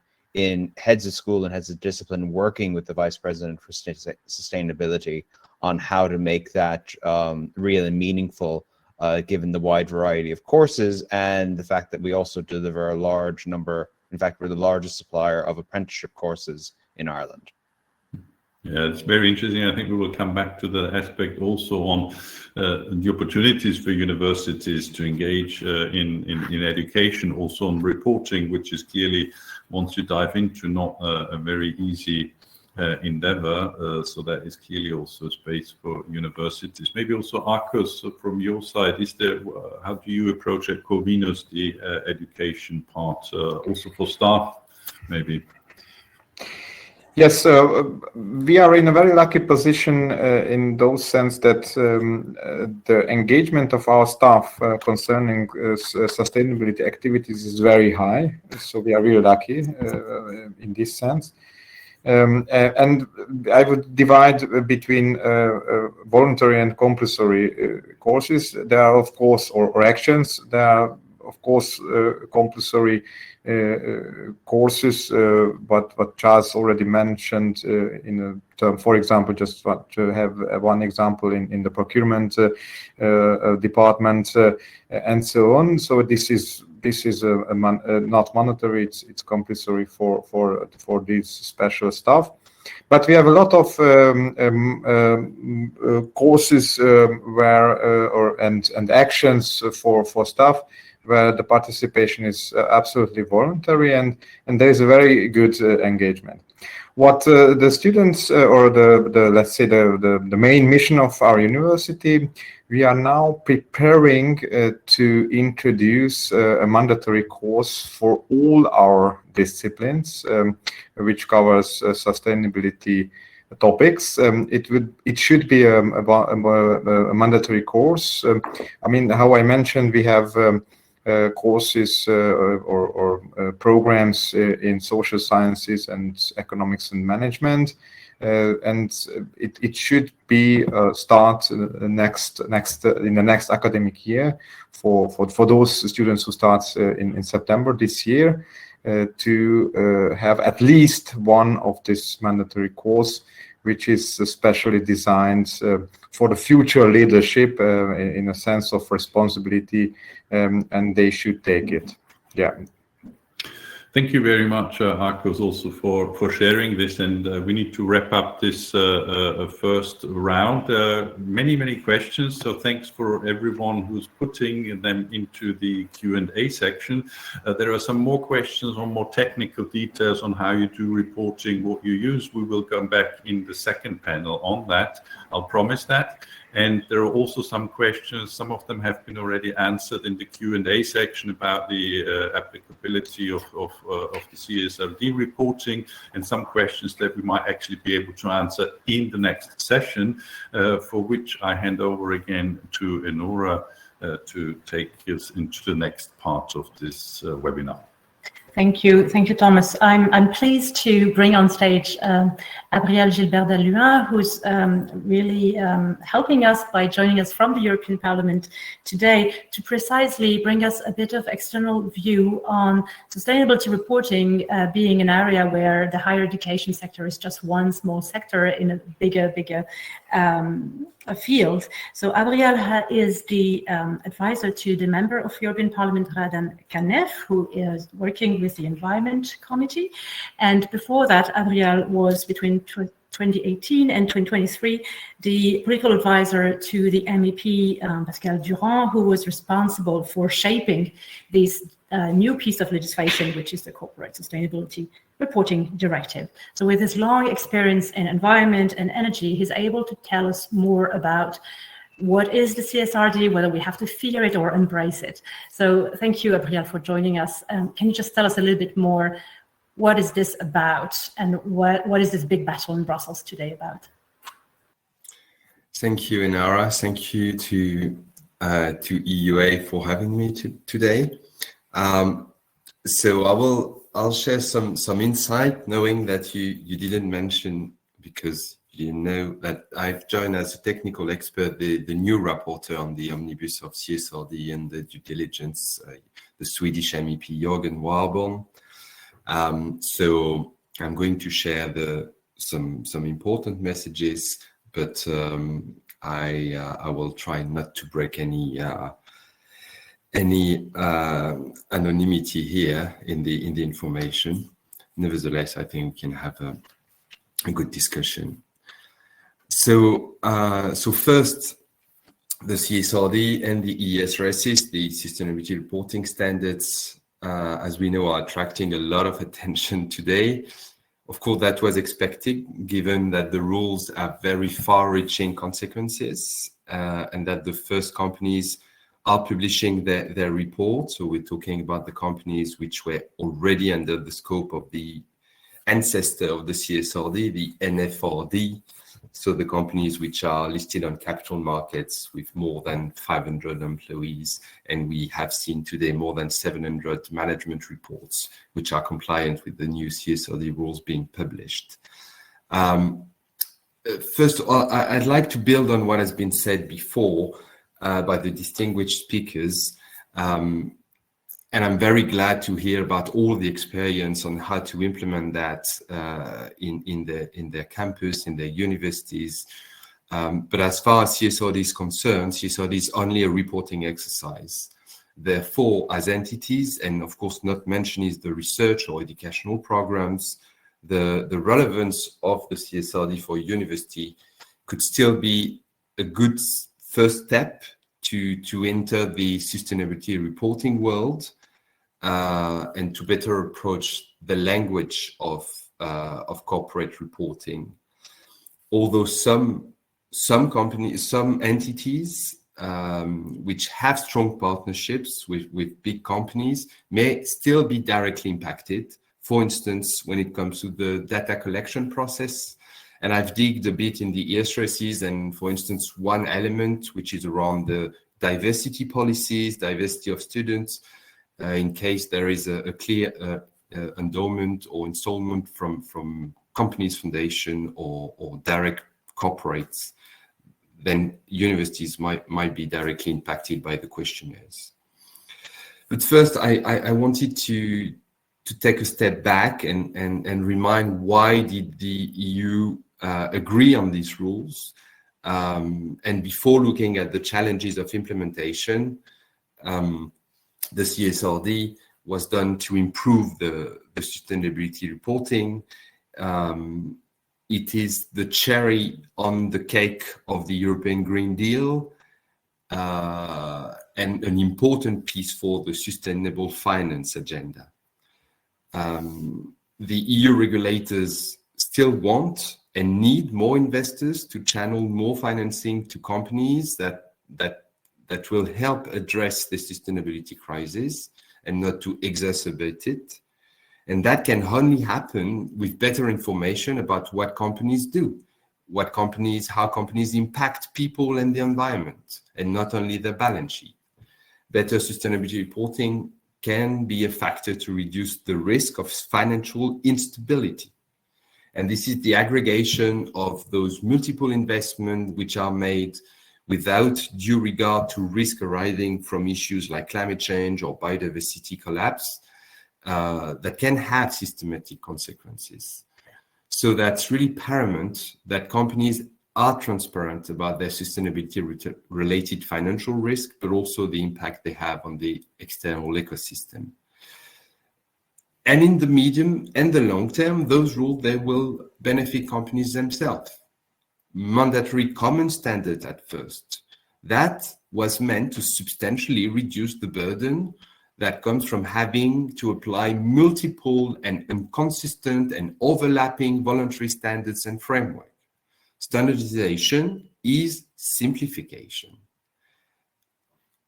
heads of school and heads of discipline working with the vice president for sustainability on how to make that real and meaningful, given the wide variety of courses and the fact that we also deliver a large number. In fact, we're the largest supplier of apprenticeship courses in Ireland. Yeah, it's very interesting. I think we will come back to the aspect also on the opportunities for universities to engage in education, also on reporting, which is clearly, once you dive into, not a very easy endeavor. So that is clearly also a space for universities. Maybe also Arcos, from your side, is there, how do you approach at Corvinus the education part, also for staff, maybe? Yes, we are in a very lucky position in those sense that the engagement of our staff concerning sustainability activities is very high. So we are really lucky in this sense. And I would divide between voluntary and compulsory courses. There are, of course, or actions. There are, of course, compulsory courses, but what Charles already mentioned in a term, for example, just want to have one example in the procurement department and so on. So this is not mandatory. It's compulsory for these special stuff. But we have a lot of courses and actions for staff where the participation is absolutely voluntary, and there is a very good engagement. What the students or the let's say the main mission of our university, we are now preparing to introduce a mandatory course for all our disciplines, which covers sustainability topics. It should be a mandatory course. I mean, how I mentioned, we have courses or programs in social sciences and economics and management, and it should be start in the next academic year for those students who start in September this year, to have at least one of this mandatory course, which is especially designed for the future leadership in a sense of responsibility, and they should take it. Yeah. Thank you very much, Arcos, also for sharing this. And we need to wrap up this first round. Many questions. So thanks for everyone who's putting them into the Q&A section. There are some more questions on more technical details on how you do reporting, what you use. We will come back in the second panel on that. I'll promise that. And there are also some questions, some of them have been already answered in the Q&A section about the applicability of the CSRD reporting, and some questions that we might actually be able to answer in the next session, for which I hand over again to Enora to take us into the next part of this webinar. Thank you, Thomas. I'm pleased to bring on stage Gabrielle Gilbert-Dalluin, who's really helping us by joining us from the European Parliament today to precisely bring us a bit of external view on sustainability reporting, being an area where the higher education sector is just one small sector in a bigger a field. So Gabrielle is the advisor to the member of European Parliament, Radan Kanef, who is working with the Environment Committee. And before that, Gabrielle was between 2018 and 2023, the political advisor to the MEP Pascal Durand, who was responsible for shaping this new piece of legislation, which is the Corporate Sustainability Reporting Directive. So with his long experience in environment and energy, he's able to tell us more about what is the CSRD, whether we have to fear it or embrace it. So thank you, Gabrielle, for joining us. Can you just tell us a little bit more, what is this about, and what is this big battle in Brussels today about? Thank you, Enora. Thank you to EUA for having me today. So I'll share some insight, knowing that you didn't mention, because you didn't know, that I've joined as a technical expert the new rapporteur on the omnibus of CSRD and the due diligence, the Swedish MEP Jörgen Warborn. So I'm going to share some important messages, but I will try not to break any anonymity here in the information. Nevertheless, I think we can have a good discussion. So first, the CSRD and the ESRSs, the Sustainability Reporting Standards, as we know, are attracting a lot of attention today. Of course, that was expected, given that the rules have very far-reaching consequences, and that the first companies are publishing their reports. So we're talking about the companies which were already under the scope of the ancestor of the CSRD, the NFRD. So the companies which are listed on capital markets with more than 500 employees. And we have seen today more than 700 management reports which are compliant with the new CSRD rules being published. First of all, I'd like to build on what has been said before by the distinguished speakers. And I'm very glad to hear about all the experience on how to implement that in their campus, in their universities. But as far as CSRD is concerned, CSRD is only a reporting exercise. Therefore, as entities, and of course not mentioned is the research or educational programs, the relevance of the CSRD for university could still be a good first step to enter the sustainability reporting world, and to better approach the language of corporate reporting. Although some companies, some entities which have strong partnerships with big companies may still be directly impacted. For instance, when it comes to the data collection process. And I've digged a bit in the ESRSs, and for instance, one element which is around the diversity policies, diversity of students, in case there is a clear endowment or installment from companies, foundation, or direct corporates, then universities might be directly impacted by the questionnaires. But first, I wanted to take a step back and remind, why did the EU agree on these rules? And before looking at the challenges of implementation, the CSRD, was done to improve the sustainability reporting. It is the cherry on the cake of the European Green Deal, and an important piece for the sustainable finance agenda. The EU regulators still want and need more investors to channel more financing to companies that will help address the sustainability crisis and not to exacerbate it. And that can only happen with better information about what companies do, how companies impact people and the environment, and not only their balance sheet. Better sustainability reporting can be a factor to reduce the risk of financial instability. And this is the aggregation of those multiple investments which are made without due regard to risk arising from issues like climate change or biodiversity collapse, that can have systematic consequences. So that's really paramount that companies are transparent about their sustainability-related financial risk, but also the impact they have on the external ecosystem. And in the medium and the long term, those rules, they will benefit companies themselves. Mandatory common standard at first. That was meant to substantially reduce the burden that comes from having to apply multiple and inconsistent and overlapping voluntary standards and framework. Standardization is simplification.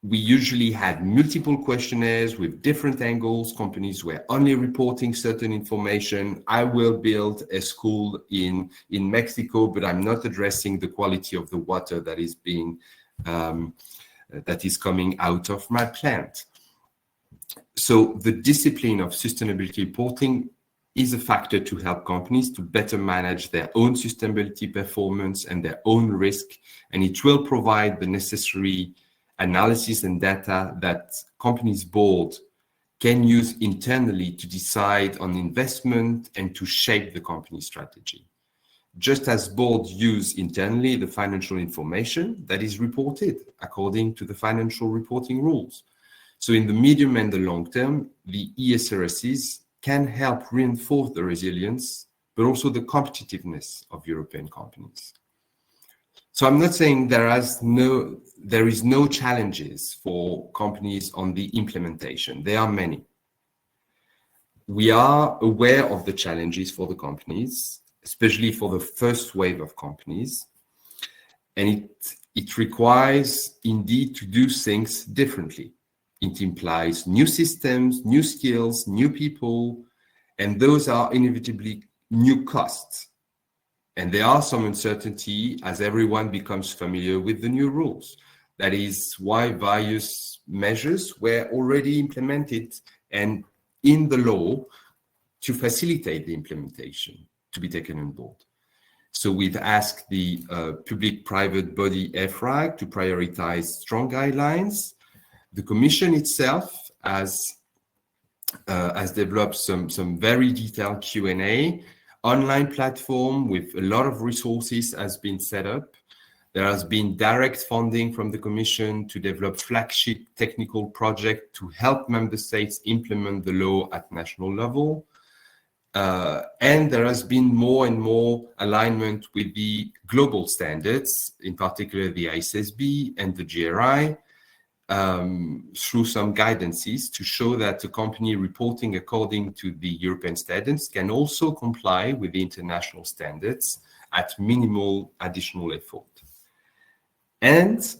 We usually had multiple questionnaires with different angles. Companies were only reporting certain information. I will build a school in Mexico, but I'm not addressing the quality of the water that is coming out of my plant. So the discipline of sustainability reporting is a factor to help companies to better manage their own sustainability performance and their own risk, and it will provide the necessary analysis and data that companies' board can use internally to decide on investment and to shape the company strategy. Just as boards use internally the financial information that is reported according to the financial reporting rules. So in the medium and the long term, the ESRSs can help reinforce the resilience, but also the competitiveness of European companies. So I'm not saying there is no challenges for companies on the implementation. There are many. We are aware of the challenges for the companies, especially for the first wave of companies. And it requires indeed to do things differently. It implies new systems, new skills, new people, and those are inevitably new costs. And there are some uncertainty as everyone becomes familiar with the new rules. That is why various measures were already implemented and in the law to facilitate the implementation to be taken on board. So we've asked the public-private body EFRAG to prioritize strong guidelines. The Commission itself has developed some very detailed Q&A. Online platform with a lot of resources has been set up. There has been direct funding from the Commission to develop flagship technical projects to help member states implement the law at national level. And there has been more and more alignment with the global standards, in particular the ISSB and the GRI, through some guidances to show that a company reporting according to the European standards can also comply with the international standards at minimal additional effort. And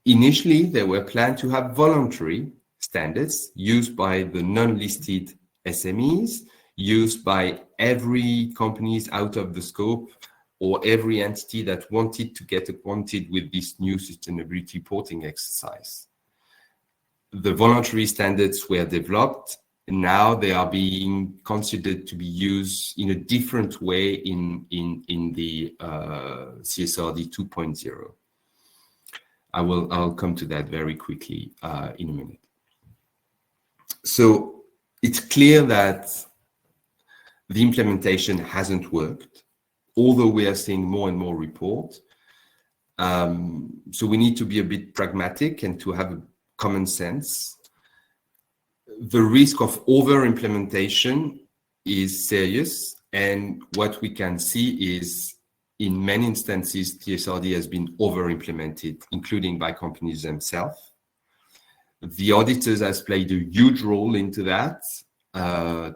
initially, they were planned to have voluntary standards used by the non-listed SMEs, used by every companies out of the scope or every entity that wanted to get acquainted with this new sustainability reporting exercise. The voluntary standards were developed, and now they are being considered to be used in a different way in the CSRD 2.0. I'll come to that very quickly in a minute. So it's clear that the implementation hasn't worked, although we are seeing more and more reports. So we need to be a bit pragmatic and to have a common sense. the risk of over-implementation is serious, and what we can see is in many instances, CSRD has been over-implemented, including by companies themselves. The auditors has played a huge role into that,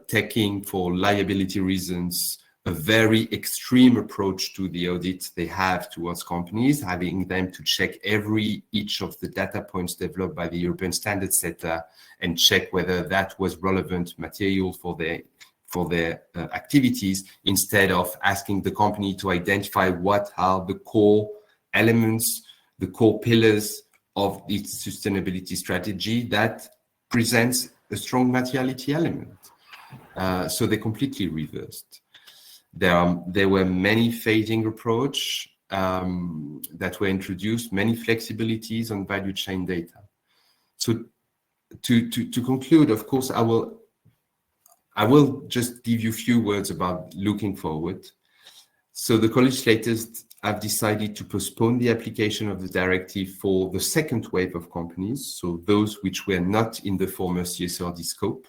taking for liability reasons a very extreme approach to the audit they have towards companies, having them to check each of the data points developed by the European standard setter and check whether that was relevant material for their activities, instead of asking the company to identify what are the core elements, the core pillars of its sustainability strategy that presents a strong materiality element. So they completely reversed. There were many phasing approach that were introduced, many flexibilities on value chain data. So to conclude, of course, I will just give you a few words about looking forward. So the co-legislators have decided to postpone the application of the directive for the second wave of companies, so those which were not in the former CSRD scope.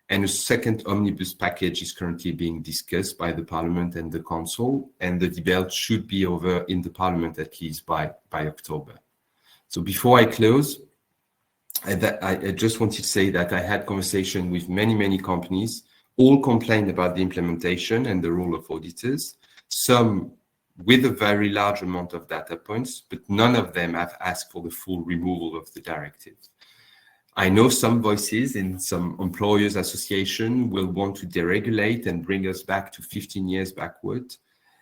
And a second omnibus package is currently being discussed by the Parliament and the Council, and the debate should be over in the Parliament at least by October. So before I close, I just wanted to say that I had conversation with many companies, all complained about the implementation and the role of auditors, some with a very large amount of data points, but none of them have asked for the full removal of the directive. I know some voices in some employers association will want to deregulate and bring us back to 15 years backward.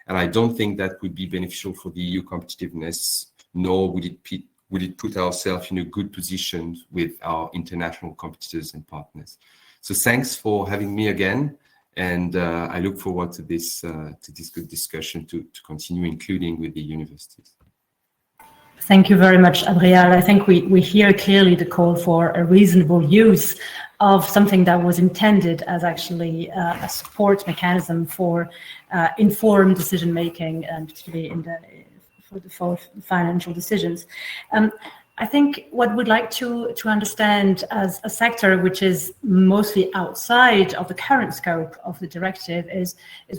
And I don't think that would be beneficial for the EU competitiveness, nor would it put ourselves in a good position with our international competitors and partners. So thanks for having me again. And I look forward to this good discussion to continue, including with the universities. Thank you very much, Adriel. I think we hear clearly the call for a reasonable use of something that was intended as actually a support mechanism for informed decision making, and particularly for financial decisions. I think what we'd like to understand as a sector which is mostly outside of the current scope of the directive is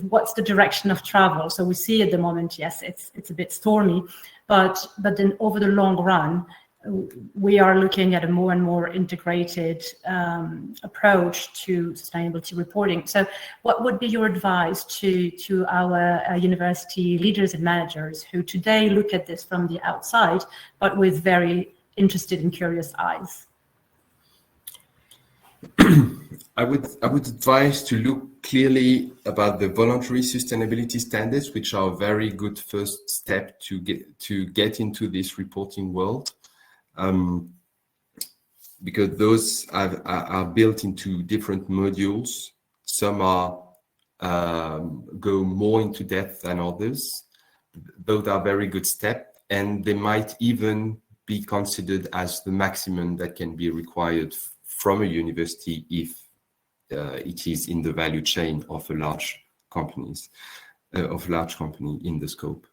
what's the direction of travel. So we see at the moment, yes, it's a bit stormy, but then over the long run, we are looking at a more and more integrated approach to sustainability reporting. So what would be your advice to our university leaders and managers who today look at this from the outside, but with very interested and curious eyes? I would advise to look clearly about the voluntary sustainability standards, which are a very good first step to get into this reporting world. Because those are built into different modules. Some go more into depth than others. Those are very good steps, and they might even be considered as the maximum that can be required from a university if it is in the value chain of a large company in the scope.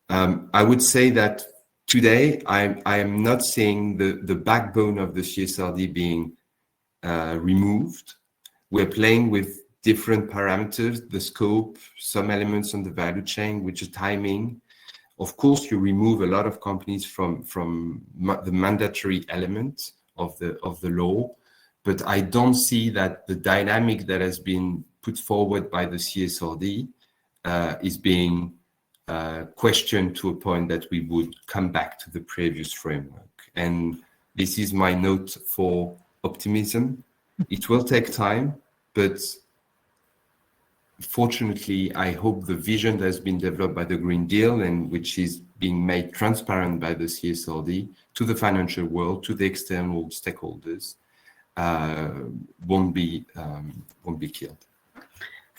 I would say that today, I am not seeing the backbone of the CSRD being removed. We're playing with different parameters, the scope, some elements on the value chain, which is timing. Of course, you remove a lot of companies from the mandatory element of the law, but I don't see that the dynamic that has been put forward by the CSRD is being questioned to a point that we would come back to the previous framework. And this is my note for optimism. It will take time, but fortunately, I hope the vision that has been developed by the Green Deal and which is being made transparent by the CSRD to the financial world, to the external stakeholders, won't be killed.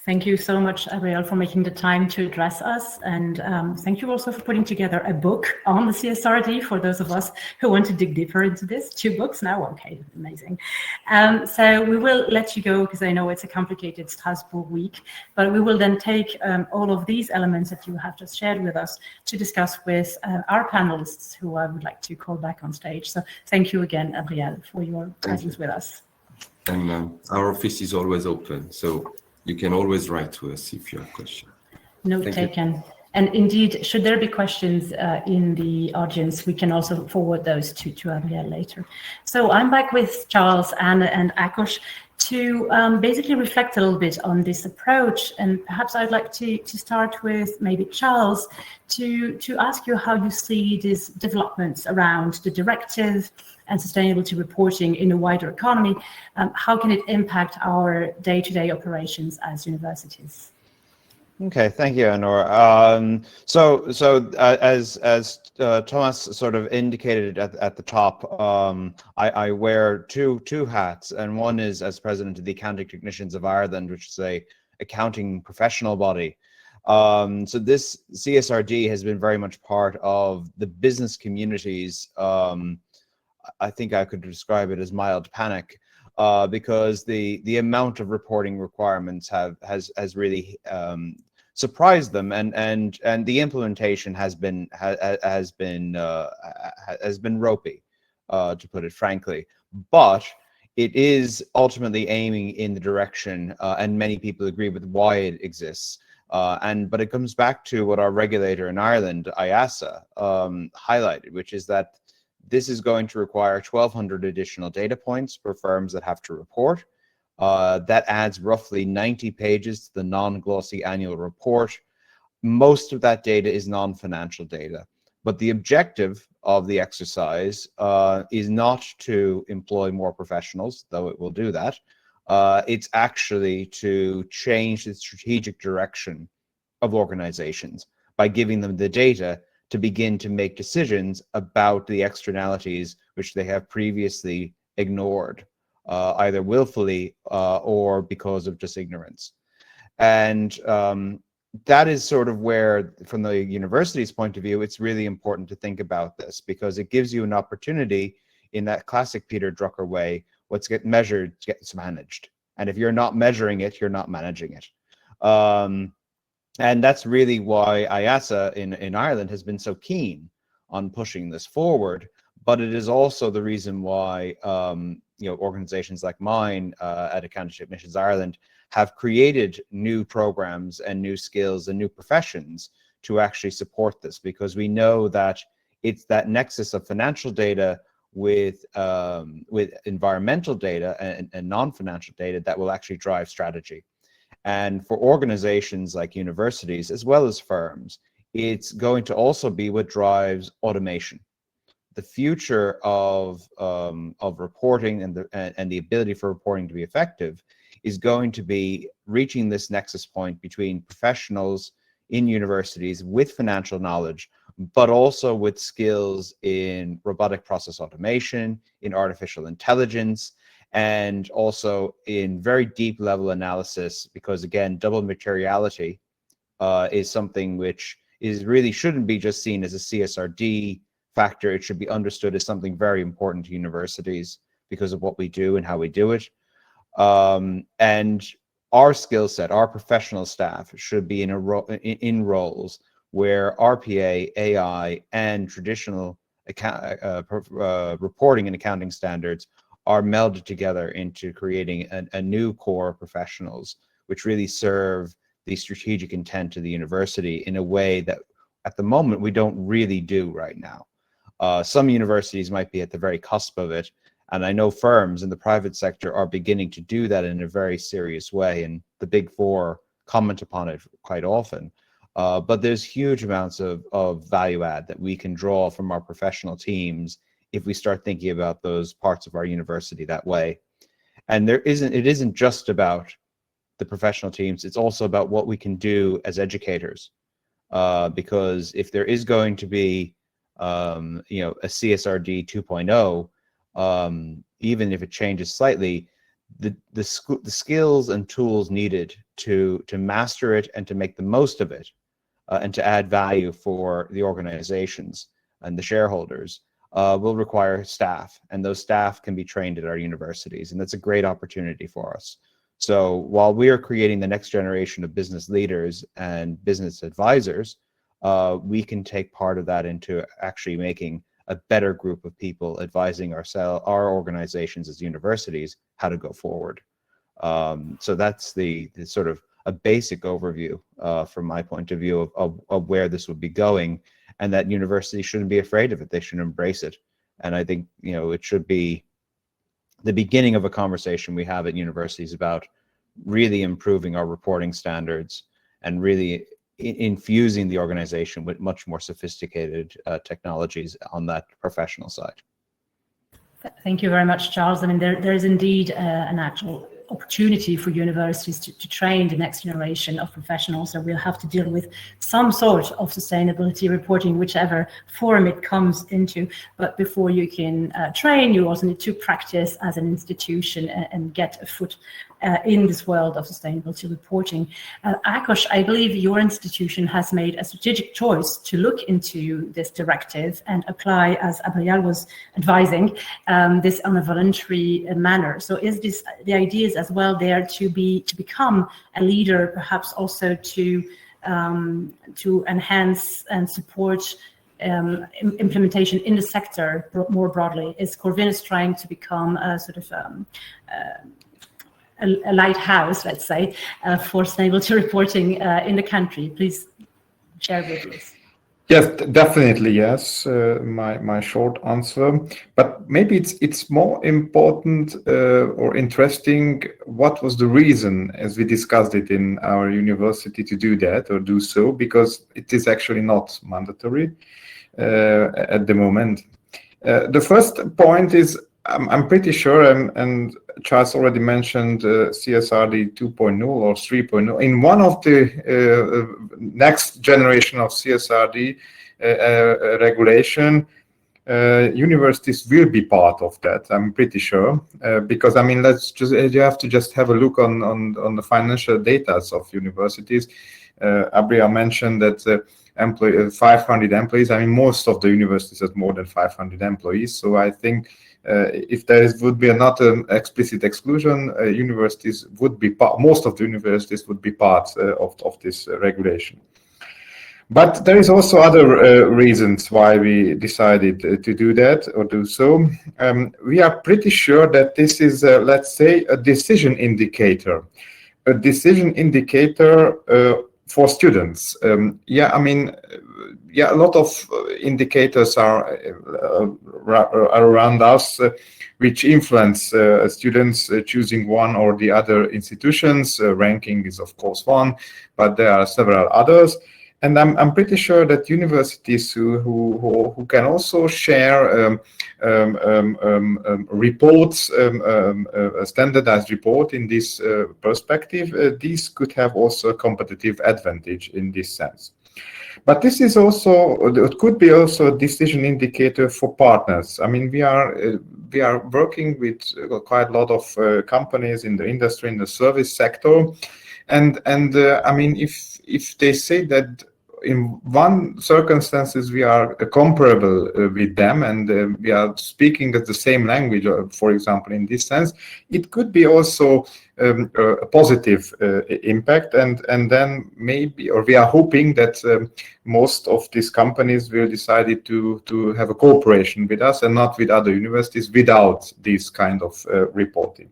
Thank you so much, Ariel, for making the time to address us. And thank you also for putting together a book on the CSRD for those of us who want to dig deeper into this. 2 books now, okay, amazing. So we will let you go because I know it's a complicated Strasbourg week, but we will then take all of these elements that you have just shared with us to discuss with our panelists who I would like to call back on stage. So thank you again, Ariel, for your presence with us. And our office is always open, so you can always write to us if you have questions. Note taken. And indeed, should there be questions in the audience, we can also forward those to Abigail later. So I'm back with Charles, Anna, and Akush to basically reflect a little bit on this approach. And perhaps I'd like to start with maybe Charles to ask you how you see these developments around the directive and sustainability reporting in a wider economy. How can it impact our day-to-day operations as universities? Okay, thank you, Anor. As Thomas sort of indicated at the top, I wear two hats, and one is as president of the Accounting Technicians of Ireland, which is a accounting professional body. So this CSRD has been very much part of the business community's, I think I could describe it as mild panic, because the amount of reporting requirements has really surprised them, and the implementation has been ropey, to put it frankly. But it is ultimately aiming in the direction, and many people agree with why it exists. But it comes back to what our regulator in Ireland, IASA, highlighted, which is that this is going to require 1,200 additional data points for firms that have to report. That adds roughly 90 pages to the non-glossy annual report. Most of that data is non-financial data, but the objective of the exercise is not to employ more professionals, though it will do that. It's actually to change the strategic direction of organizations by giving them the data to begin to make decisions about the externalities which they have previously ignored, either willfully or because of just ignorance. And that is sort of where, from the university's point of view, it's really important to think about this, because it gives you an opportunity in that classic Peter Drucker way. What's get measured gets managed. And if you're not measuring it, you're not managing it. And that's really why IASA in Ireland has been so keen on pushing this forward. But it is also the reason why organizations like mine at Accounting Technicians Ireland have created new programs and new skills and new professions to actually support this, because we know that it's that nexus of financial data with environmental data and non-financial data that will actually drive strategy. And for organizations like universities as well as firms, it's going to also be what drives automation. The future of reporting and the ability for reporting to be effective is going to be reaching this nexus point between professionals in universities with financial knowledge, but also with skills in robotic process automation, in artificial intelligence, and also in very deep level analysis, because again, double materiality is something which really shouldn't be just seen as a CSRD factor. It should be understood as something very important to universities because of what we do and how we do it. And our skill set, our professional staff should be in roles where RPA, AI, and traditional reporting and accounting standards are melded together into creating a new core of professionals, which really serve the strategic intent of the university in a way that at the moment we don't really do right now. Some universities might be at the very cusp of it, and I know firms in the private sector are beginning to do that in a very serious way, and the Big Four comment upon it quite often. But there's huge amounts of value add that we can draw from our professional teams if we start thinking about those parts of our university that way. And it isn't just about the professional teams, it's also about what we can do as educators. Because if there is going to be a CSRD 2.0, even if it changes slightly, the skills and tools needed to master it and to make the most of it, and to add value for the organizations and the shareholders, will require staff, and those staff can be trained at our universities, and that's a great opportunity for us. So while we are creating the next generation of business leaders and business advisors, we can take part of that into actually making a better group of people advising our organizations as universities how to go forward. So that's the sort of a basic overview from my point of view of where this would be going, and that universities shouldn't be afraid of it. They should embrace it. And I think, you know, it should be the beginning of a conversation we have at universities about really improving our reporting standards and really infusing the organization with much more sophisticated technologies on that professional side. Thank you very much, Charles. I mean, there is indeed an actual opportunity for universities to train the next generation of professionals, so we'll have to deal with some sort of sustainability reporting, whichever form it comes into. But before you can train, you also need to practice as an institution and get a foot in this world of sustainability reporting. Akos, I believe your institution has made a strategic choice to look into this directive and apply, as Abrial was advising, this on a voluntary manner. So is this the idea is as well there to become a leader, perhaps also to enhance and support implementation in the sector more broadly? Is Corvinus trying to become a sort of a lighthouse, let's say, for sustainability reporting in the country? Please share with us. Yes, definitely yes. My short answer, but maybe it's more important or interesting. What was the reason, as we discussed it in our university, to do that or do so? Because it is actually not mandatory at the moment. The first point is I'm pretty sure, and Charles already mentioned CSRD 2.0 or 3.0. In one of the next generation of CSRD regulation, universities will be part of that. I'm pretty sure, because I mean, you have to just have a look on the financial data of universities. Abrial mentioned that 500 employees. I mean, most of the universities have more than 500 employees. So I think if there would be not an explicit exclusion, universities would be most of the universities would be part of this regulation. But there is also other reasons why we decided to do that or do so. We are pretty sure that this is, let's say, a decision indicator. A decision indicator for students. Yeah, I mean, yeah, a lot of indicators are around us which influence students choosing one or the other institutions. Ranking is, of course, one, but there are several others. And I'm pretty sure that universities who can also share reports, a standardized report in this perspective, these could have also a competitive advantage in this sense. But this is also, it could be also a decision indicator for partners. I mean, we are working with quite a lot of companies in the industry, in the service sector, and I mean, if they say that in one circumstances we are comparable with them and we are speaking the same language, for example, in this sense, it could be also a positive impact, and then maybe, or we are hoping that most of these companies will decide to have a cooperation with us and not with other universities without this kind of reporting.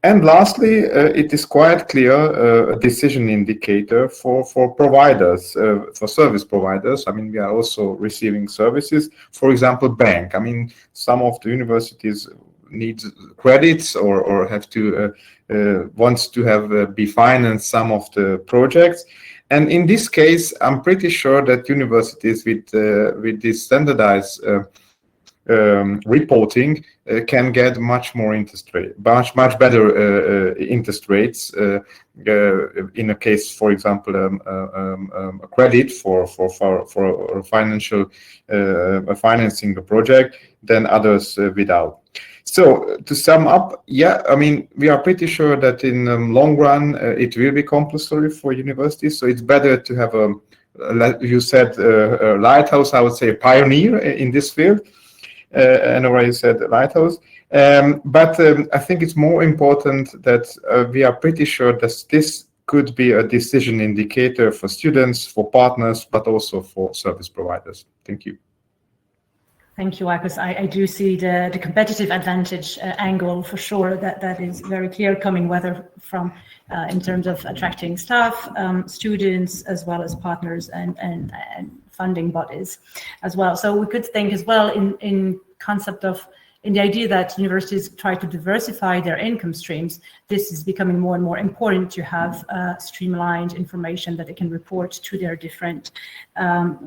And lastly, it is quite clear a decision indicator for providers, for service providers. I mean, we are also receiving services. For example, bank. I mean, some of the universities need credits or have to wants to have be financed some of the projects. And in this case, I'm pretty sure that universities with this standardized reporting can get much more interest rate, much better interest rates in a case, for example, a credit for financial financing the project than others without. So to sum up, yeah, I mean, we are pretty sure that in the long run it will be compulsory for universities. So it's better to have you said a lighthouse. I would say a pioneer in this field. And already said lighthouse, but I think it's more important that we are pretty sure that this could be a decision indicator for students, for partners, but also for service providers. Thank you. Thank you, Marcus. I do see the competitive advantage angle for sure. That is very clear coming, whether from in terms of attracting staff, students, as well as partners and funding bodies as well. So we could think as well in concept of in the idea that universities try to diversify their income streams. This is becoming more and more important to have streamlined information that they can report to their different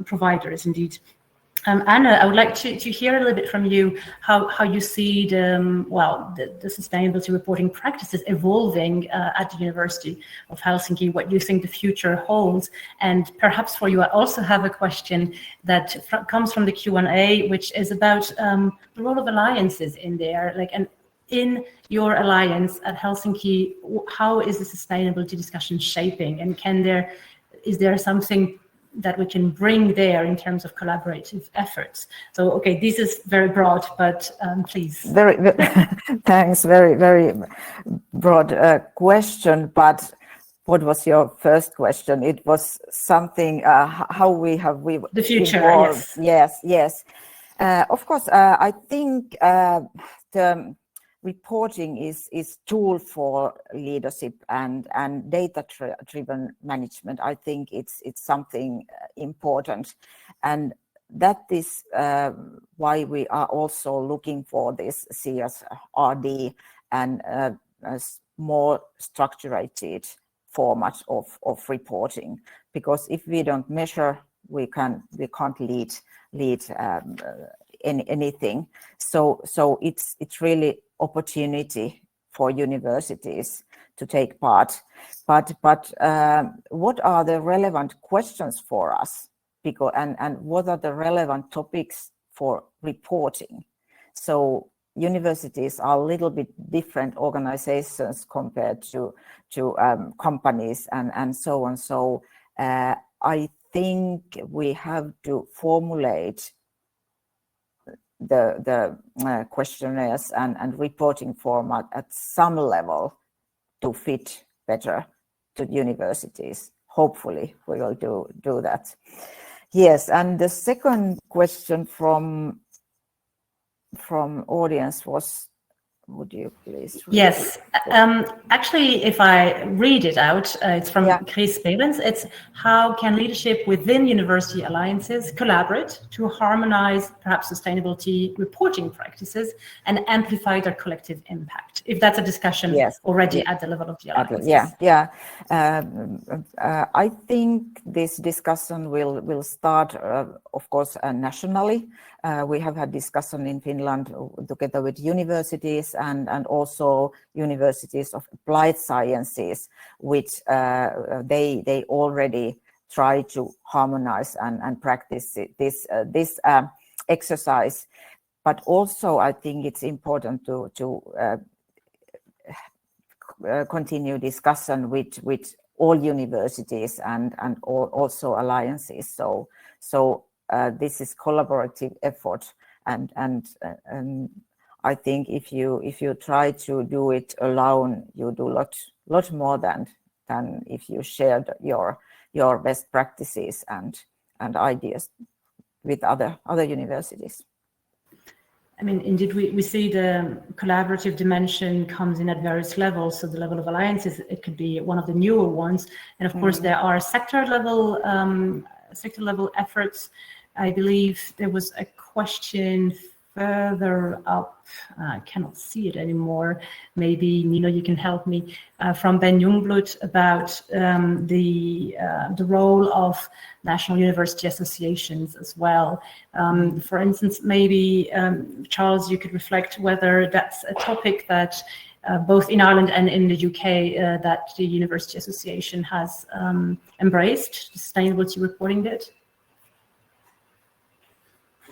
providers indeed. Anna, I would like to hear a little bit from you how you see the sustainability reporting practices evolving at the University of Helsinki, what you think the future holds. And perhaps for you, I also have a question that comes from the Q&A, which is about the role of alliances in there. Like, and in your alliance at Helsinki, how is the sustainability discussion shaping? And is there something that we can bring there in terms of collaborative efforts? So, okay, this is very broad, but please. Thanks. Very broad question. But what was your first question? It was something how we the future. Evolved. Yes. Of course, I think the reporting is tool for leadership and data-driven management. I think it's something important, and that is why we are also looking for this CSRD and a more structured format of reporting. Because if we don't measure, we can't lead anything. So it's really opportunity for universities to take part. But what are the relevant questions for us? Because and what are the relevant topics for reporting? So universities are a little bit different organizations compared to companies and so on. So I think we have to formulate the questionnaires and reporting format at some level to fit better to universities. Hopefully we will do that. Yes, and the second question from audience was, would you please read? Yes, actually, if I read it out, it's from Chris Behrens. It's how can leadership within university alliances collaborate to harmonize perhaps sustainability reporting practices and amplify their collective impact? If that's a discussion already at the level of the alliances. I think this discussion will start, of course, nationally. We have had discussion in Finland together with universities and also universities of applied sciences, which they already try to harmonize and practice this exercise. But also, I think it's important to continue discussion with all universities and also alliances. So this is collaborative effort, and I think if you try to do it alone, you do lot more than if you share your best practices and ideas with other universities. I mean, indeed, we see the collaborative dimension comes in at various levels. So the level of alliances, it could be one of the newer ones, and of course there are sector level efforts. I believe there was a question further up. I cannot see it anymore. Maybe Nino, you can help me. From Ben Jungblut about the role of national university associations as well. For instance, maybe Charles, you could reflect whether that's a topic that both in Ireland and in the UK that the University Association has embraced, the sustainability reporting bit.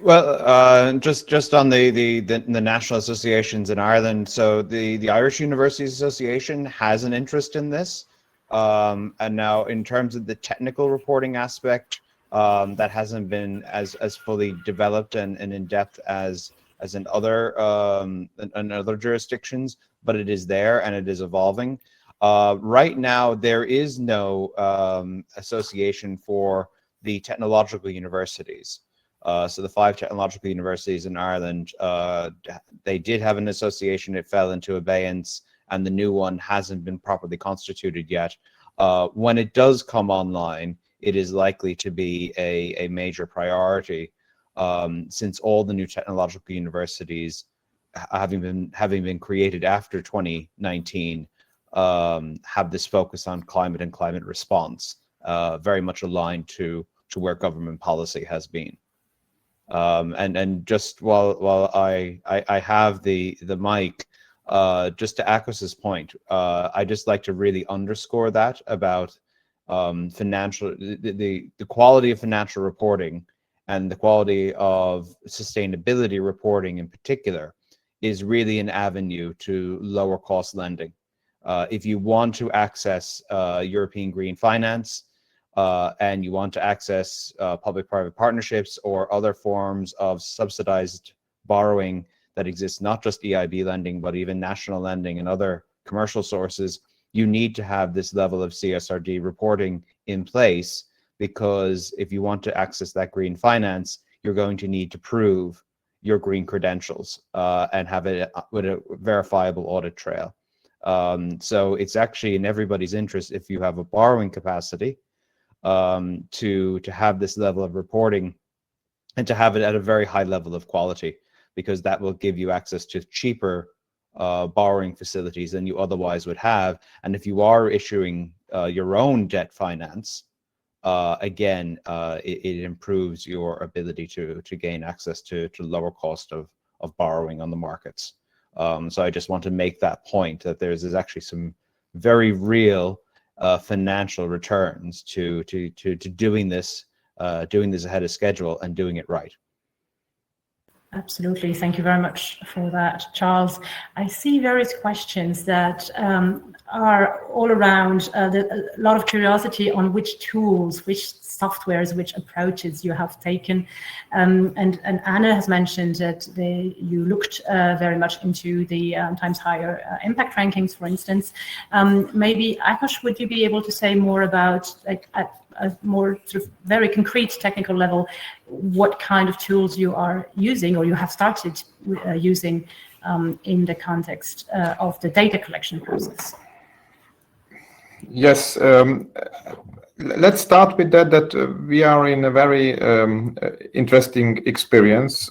Well, just on the national associations in Ireland, so the Irish Universities Association has an interest in this, and now in terms of the technical reporting aspect, that hasn't been as fully developed and in depth as in other jurisdictions, but it is there and it is evolving. Right now, there is no association for the technological universities. So the 5 technological universities in Ireland, they did have an association. It fell into abeyance, and the new one hasn't been properly constituted yet. When it does come online, it is likely to be a major priority, since all the new technological universities, having been created after 2019, have this focus on climate and climate response, very much aligned to where government policy has been. And just while I have the mic, just to Akos's point, I just like to really underscore that about financial, the quality of financial reporting and the quality of sustainability reporting in particular is really an avenue to lower cost lending. If you want to access European green finance, and you want to access public-private partnerships or other forms of subsidized borrowing that exists, not just EIB lending, but even national lending and other commercial sources, you need to have this level of CSRD reporting in place, because if you want to access that green finance, you're going to need to prove your green credentials and have it with a verifiable audit trail. So it's actually in everybody's interest, if you have a borrowing capacity, to have this level of reporting and to have it at a very high level of quality, because that will give you access to cheaper borrowing facilities than you otherwise would have. And if you are issuing your own debt finance, again, it improves your ability to gain access to lower cost of borrowing on the markets. So I just want to make that point, that there's actually some very real financial returns to doing this ahead of schedule and doing it right. Absolutely. Thank you very much for that, Charles. I see various questions that are all around a lot of curiosity on which tools, which softwares, which approaches you have taken. And Anna has mentioned that you looked very much into the Times Higher impact rankings, for instance. Maybe, Akos, would you be able to say more about, like, at a more sort of very concrete technical level, what kind of tools you are using or you have started using in the context of the data collection process? Yes, let's start with that we are in a very interesting experience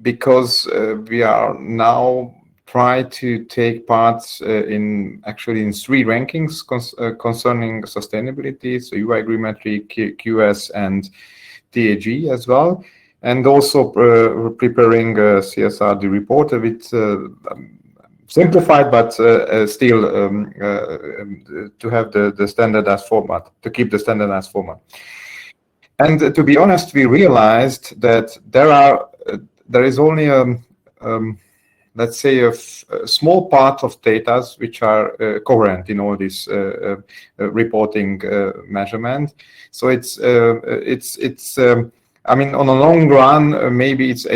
because we are now try to take part in 3 rankings concerning sustainability, so UI Agreemetry, QS, and TAG as well, and also preparing a CSRD report, a bit simplified, but still to have the standardized format, to keep the standardized format. And to be honest, we realized that there is only let's say a small part of data which are coherent in all this reporting measurement. So it's I mean, on a long run, maybe it's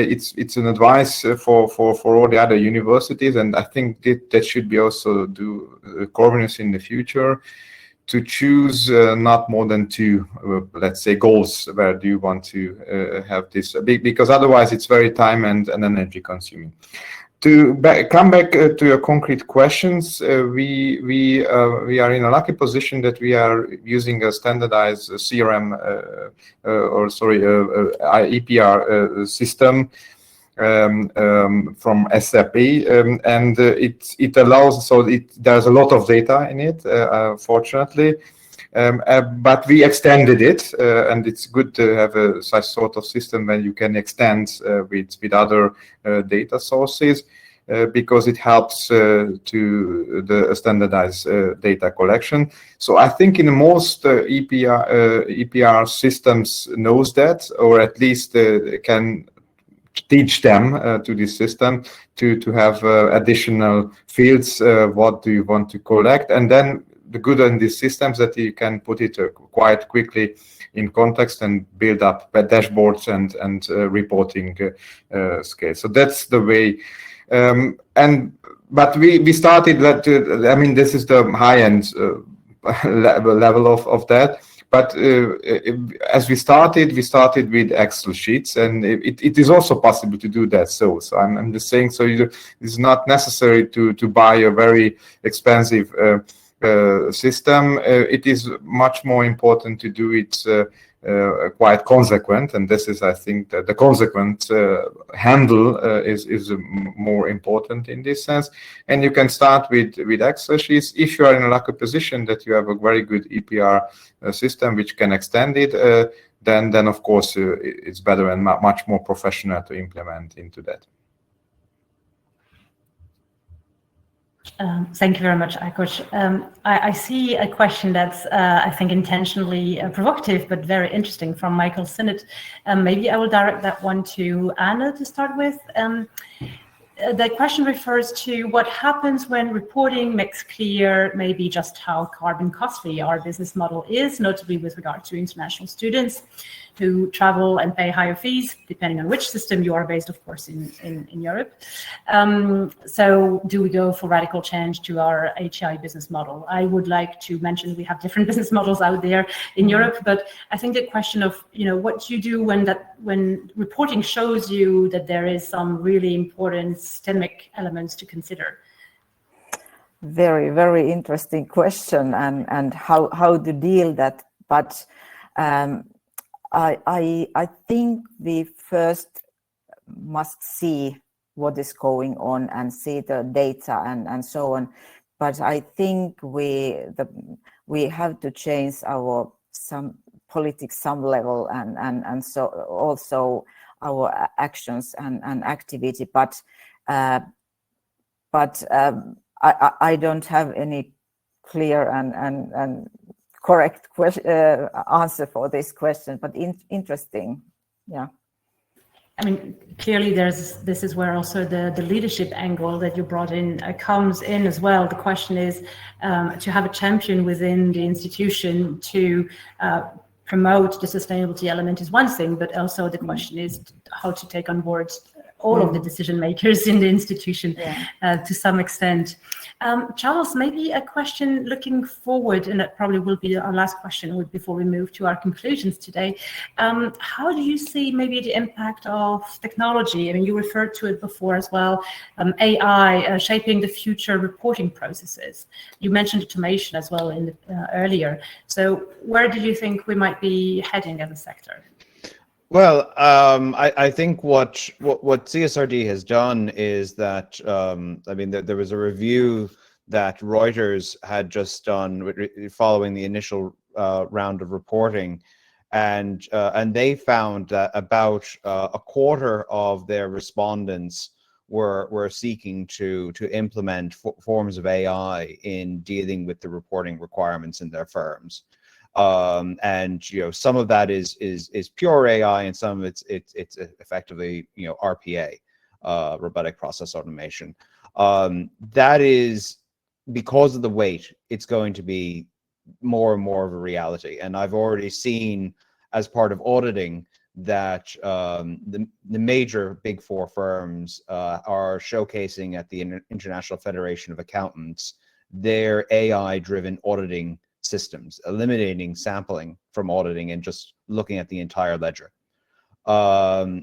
an advice for all the other universities, and I think that should be also do governance in the future, to choose not more than 2, let's say, goals where do you want to have this, because otherwise it's very time and energy consuming. To come back to your concrete questions, we are in a lucky position that we are using a standardized CRM EPR system from SAP, and it allows, so there's a lot of data in it, fortunately. But we extended it, and it's good to have such sort of system when you can extend with other data sources, because it helps to the standardized data collection. So I think in most EPR systems knows that, or at least can teach them to this system to have additional fields. What do you want to collect? And then the good in these systems that you can put it quite quickly in context and build up dashboards and reporting scale. So that's the way. But we started that. I mean, this is the high end level of that. But as we started with Excel sheets, and it is also possible to do that. So I'm just saying, so it's not necessary to buy a very expensive system. It is much more important to do it quite consequent, and this is, I think, that the consequent handle is more important in this sense. And you can start with Excel sheets. If you are in a lucky position that you have a very good EPR system which can extend it, then of course it's better and much more professional to implement into that. Thank you very much, Ákos. I see a question that's, I think, intentionally provocative, but very interesting from Michael Sinnott. Maybe I will direct that one to Anna to start with. The question refers to what happens when reporting makes clear maybe just how carbon costly our business model is, notably with regard to international students who travel and pay higher fees, depending on which system you are based, of course, in Europe. So do we go for radical change to our HI business model? I would like to mention we have different business models out there in Europe, but I think the question of, what you do when reporting shows you that there is some really important systemic elements to consider. Very, very interesting question, and how to deal that. But I think we first must see what is going on and see the data and so on. But I think we have to change our politics some level and so also our actions and activity. But I don't have any clear and correct answer for this question, but interesting. Yeah. I mean, clearly this is where also the leadership angle that you brought in comes in as well. The question is to have a champion within the institution to promote the sustainability element is one thing, but also the question is how to take on board all of the decision makers in the institution to some extent. Charles, maybe a question looking forward, and that probably will be our last question before we move to our conclusions today. How do you see maybe the impact of technology? I mean, you referred to it before as well, AI shaping the future reporting processes. You mentioned automation as well earlier. So where do you think we might be heading as a sector? Well, I think what CSRD has done is that, I mean, there was a review that Reuters had just done following the initial round of reporting, and they found that about a quarter of their respondents were seeking to implement forms of AI in dealing with the reporting requirements in their firms. And some of that is pure AI, and some of it's effectively RPA, robotic process automation. That is, because of the weight, it's going to be more and more of a reality. And I've already seen, as part of auditing, that the major Big Four firms are showcasing at the International Federation of Accountants their AI-driven auditing systems, eliminating sampling from auditing and just looking at the entire ledger.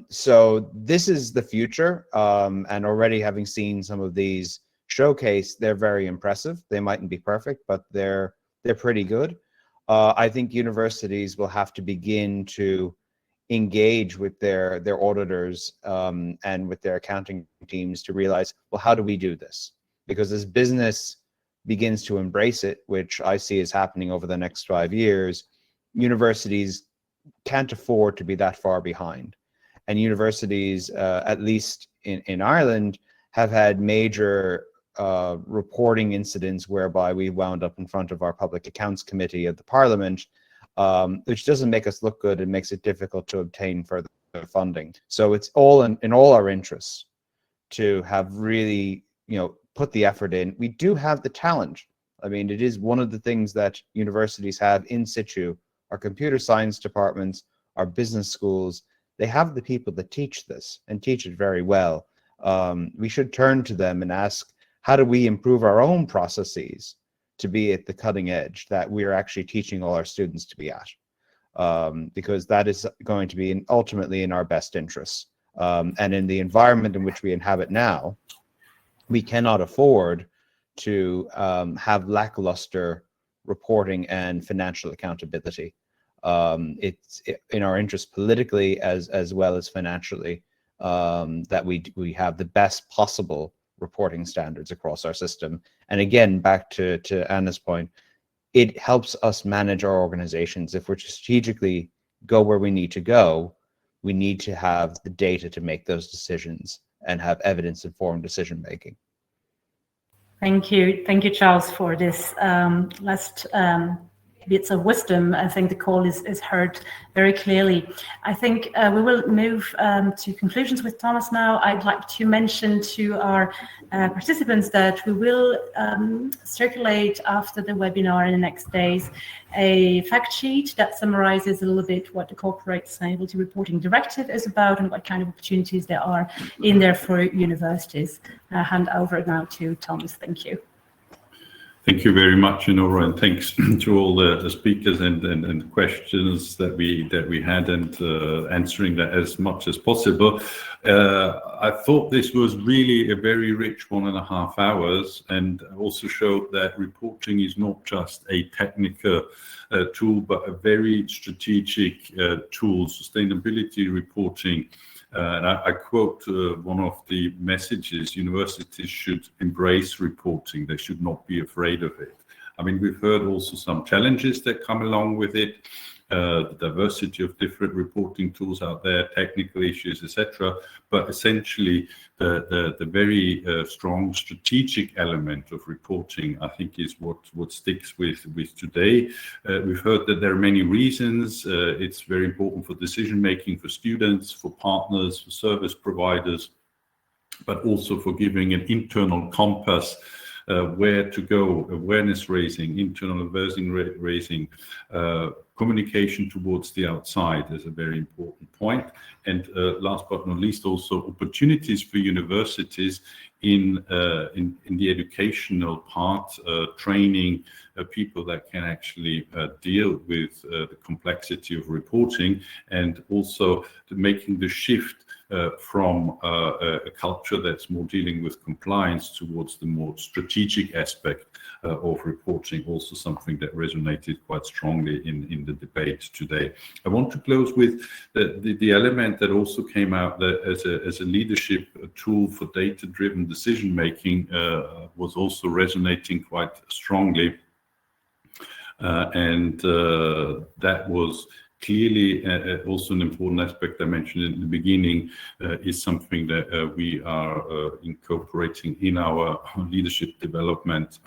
So this is the future, and already having seen some of these showcase, they're very impressive. They mightn't be perfect, but they're pretty good. I think universities will have to begin to engage with their auditors and with their accounting teams to realize, well, how do we do this? Because as business begins to embrace it, which I see is happening over the next 5 years, universities can't afford to be that far behind. And universities, at least in Ireland, have had major reporting incidents whereby we wound up in front of our Public Accounts Committee of the Parliament, which doesn't make us look good and makes it difficult to obtain further funding. So it's all in all our interests to have really, put the effort in. We do have the talent. I mean, it is one of the things that universities have in situ. Our computer science departments, our business schools, they have the people that teach this and teach it very well. We should turn to them and ask, how do we improve our own processes to be at the cutting edge that we're actually teaching all our students to be at, because that is going to be ultimately in our best interests. And in the environment in which we inhabit now, we cannot afford to have lackluster reporting and financial accountability. It's in our interest politically as well as financially that we have the best possible reporting standards across our system. And again, back to Anna's point, it helps us manage our organizations. If we're to strategically go where we need to go, we need to have the data to make those decisions and have evidence-informed decision making. Thank you, Charles, for this last bits of wisdom. I think the call is heard very clearly. I think we will move to conclusions with Thomas now. I'd like to mention to our participants that we will circulate after the webinar in the next days a fact sheet that summarizes a little bit what the Corporate Sustainability Reporting Directive is about and what kind of opportunities there are in there for universities. I'll hand over now to Thomas. Thank you. Thank you very much, Nora, and thanks to all the speakers and questions that we had, and answering that as much as possible. I thought this was really a very rich 1.5 hours, and also showed that reporting is not just a technical tool, but a very strategic tool. Sustainability reporting. And I quote one of the messages: universities should embrace reporting. They should not be afraid of it. I mean, we've heard also some challenges that come along with it, the diversity of different reporting tools out there, technical issues, etc. But essentially, the very strong strategic element of reporting, I think, is what sticks with today. We've heard that there are many reasons. It's very important for decision making, for students, for partners, for service providers, but also for giving an internal compass. Where to go, awareness raising, internal awareness raising, communication towards the outside is a very important point. And last but not least, also opportunities for universities in the educational part, training people that can actually deal with the complexity of reporting, and also making the shift from a culture that's more dealing with compliance towards the more strategic aspect of reporting, also something that resonated quite strongly in the debate today. I want to close with the element that also came out that as a leadership tool for data-driven decision-making was also resonating quite strongly. And that was clearly also an important aspect I mentioned in the beginning, is something that we are incorporating in our leadership development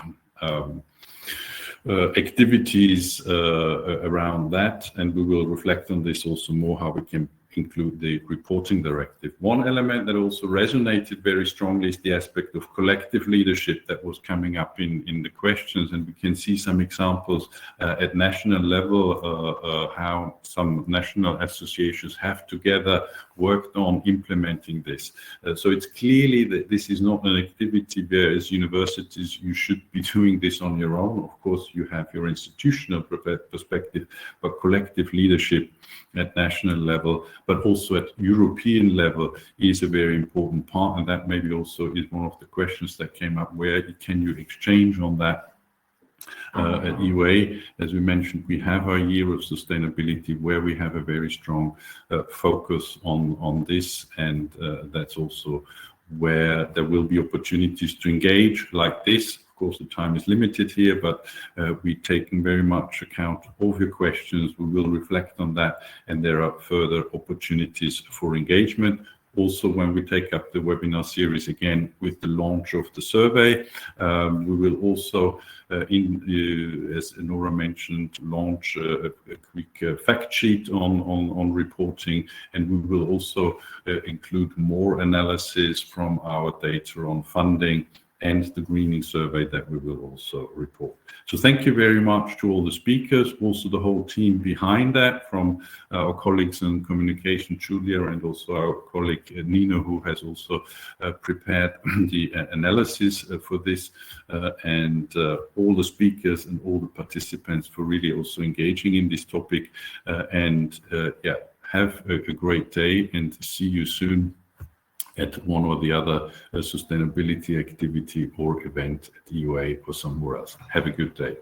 activities around that, and we will reflect on this also more, how we can include the reporting directive. One element that also resonated very strongly is the aspect of collective leadership that was coming up in the questions, and we can see some examples at national level, how some national associations have together worked on implementing this. So it's clearly that this is not an activity where, as universities, you should be doing this on your own. Of course, you have your institutional perspective, but collective leadership at national level, but also at European level, is a very important part. And that maybe also is one of the questions that came up: where can you exchange on that? At EUA, as we mentioned, we have our year of sustainability where we have a very strong focus on this, and that's also where there will be opportunities to engage like this. Of course, the time is limited here, but we've taken very much account of your questions. We will reflect on that, and there are further opportunities for engagement. Also, when we take up the webinar series again with the launch of the survey, we will also, as Nora mentioned, launch a quick fact sheet on reporting, and we will also include more analysis from our data on funding and the greening survey that we will also report. So thank you very much to all the speakers, also the whole team behind that, from our colleagues in communication, Julia, and also our colleague Nina, who has also prepared the analysis for this, and all the speakers and all the participants for really also engaging in this topic. Yeah, have a great day, and see you soon at one or the other sustainability activity or event at EUA or somewhere else. Have a good day.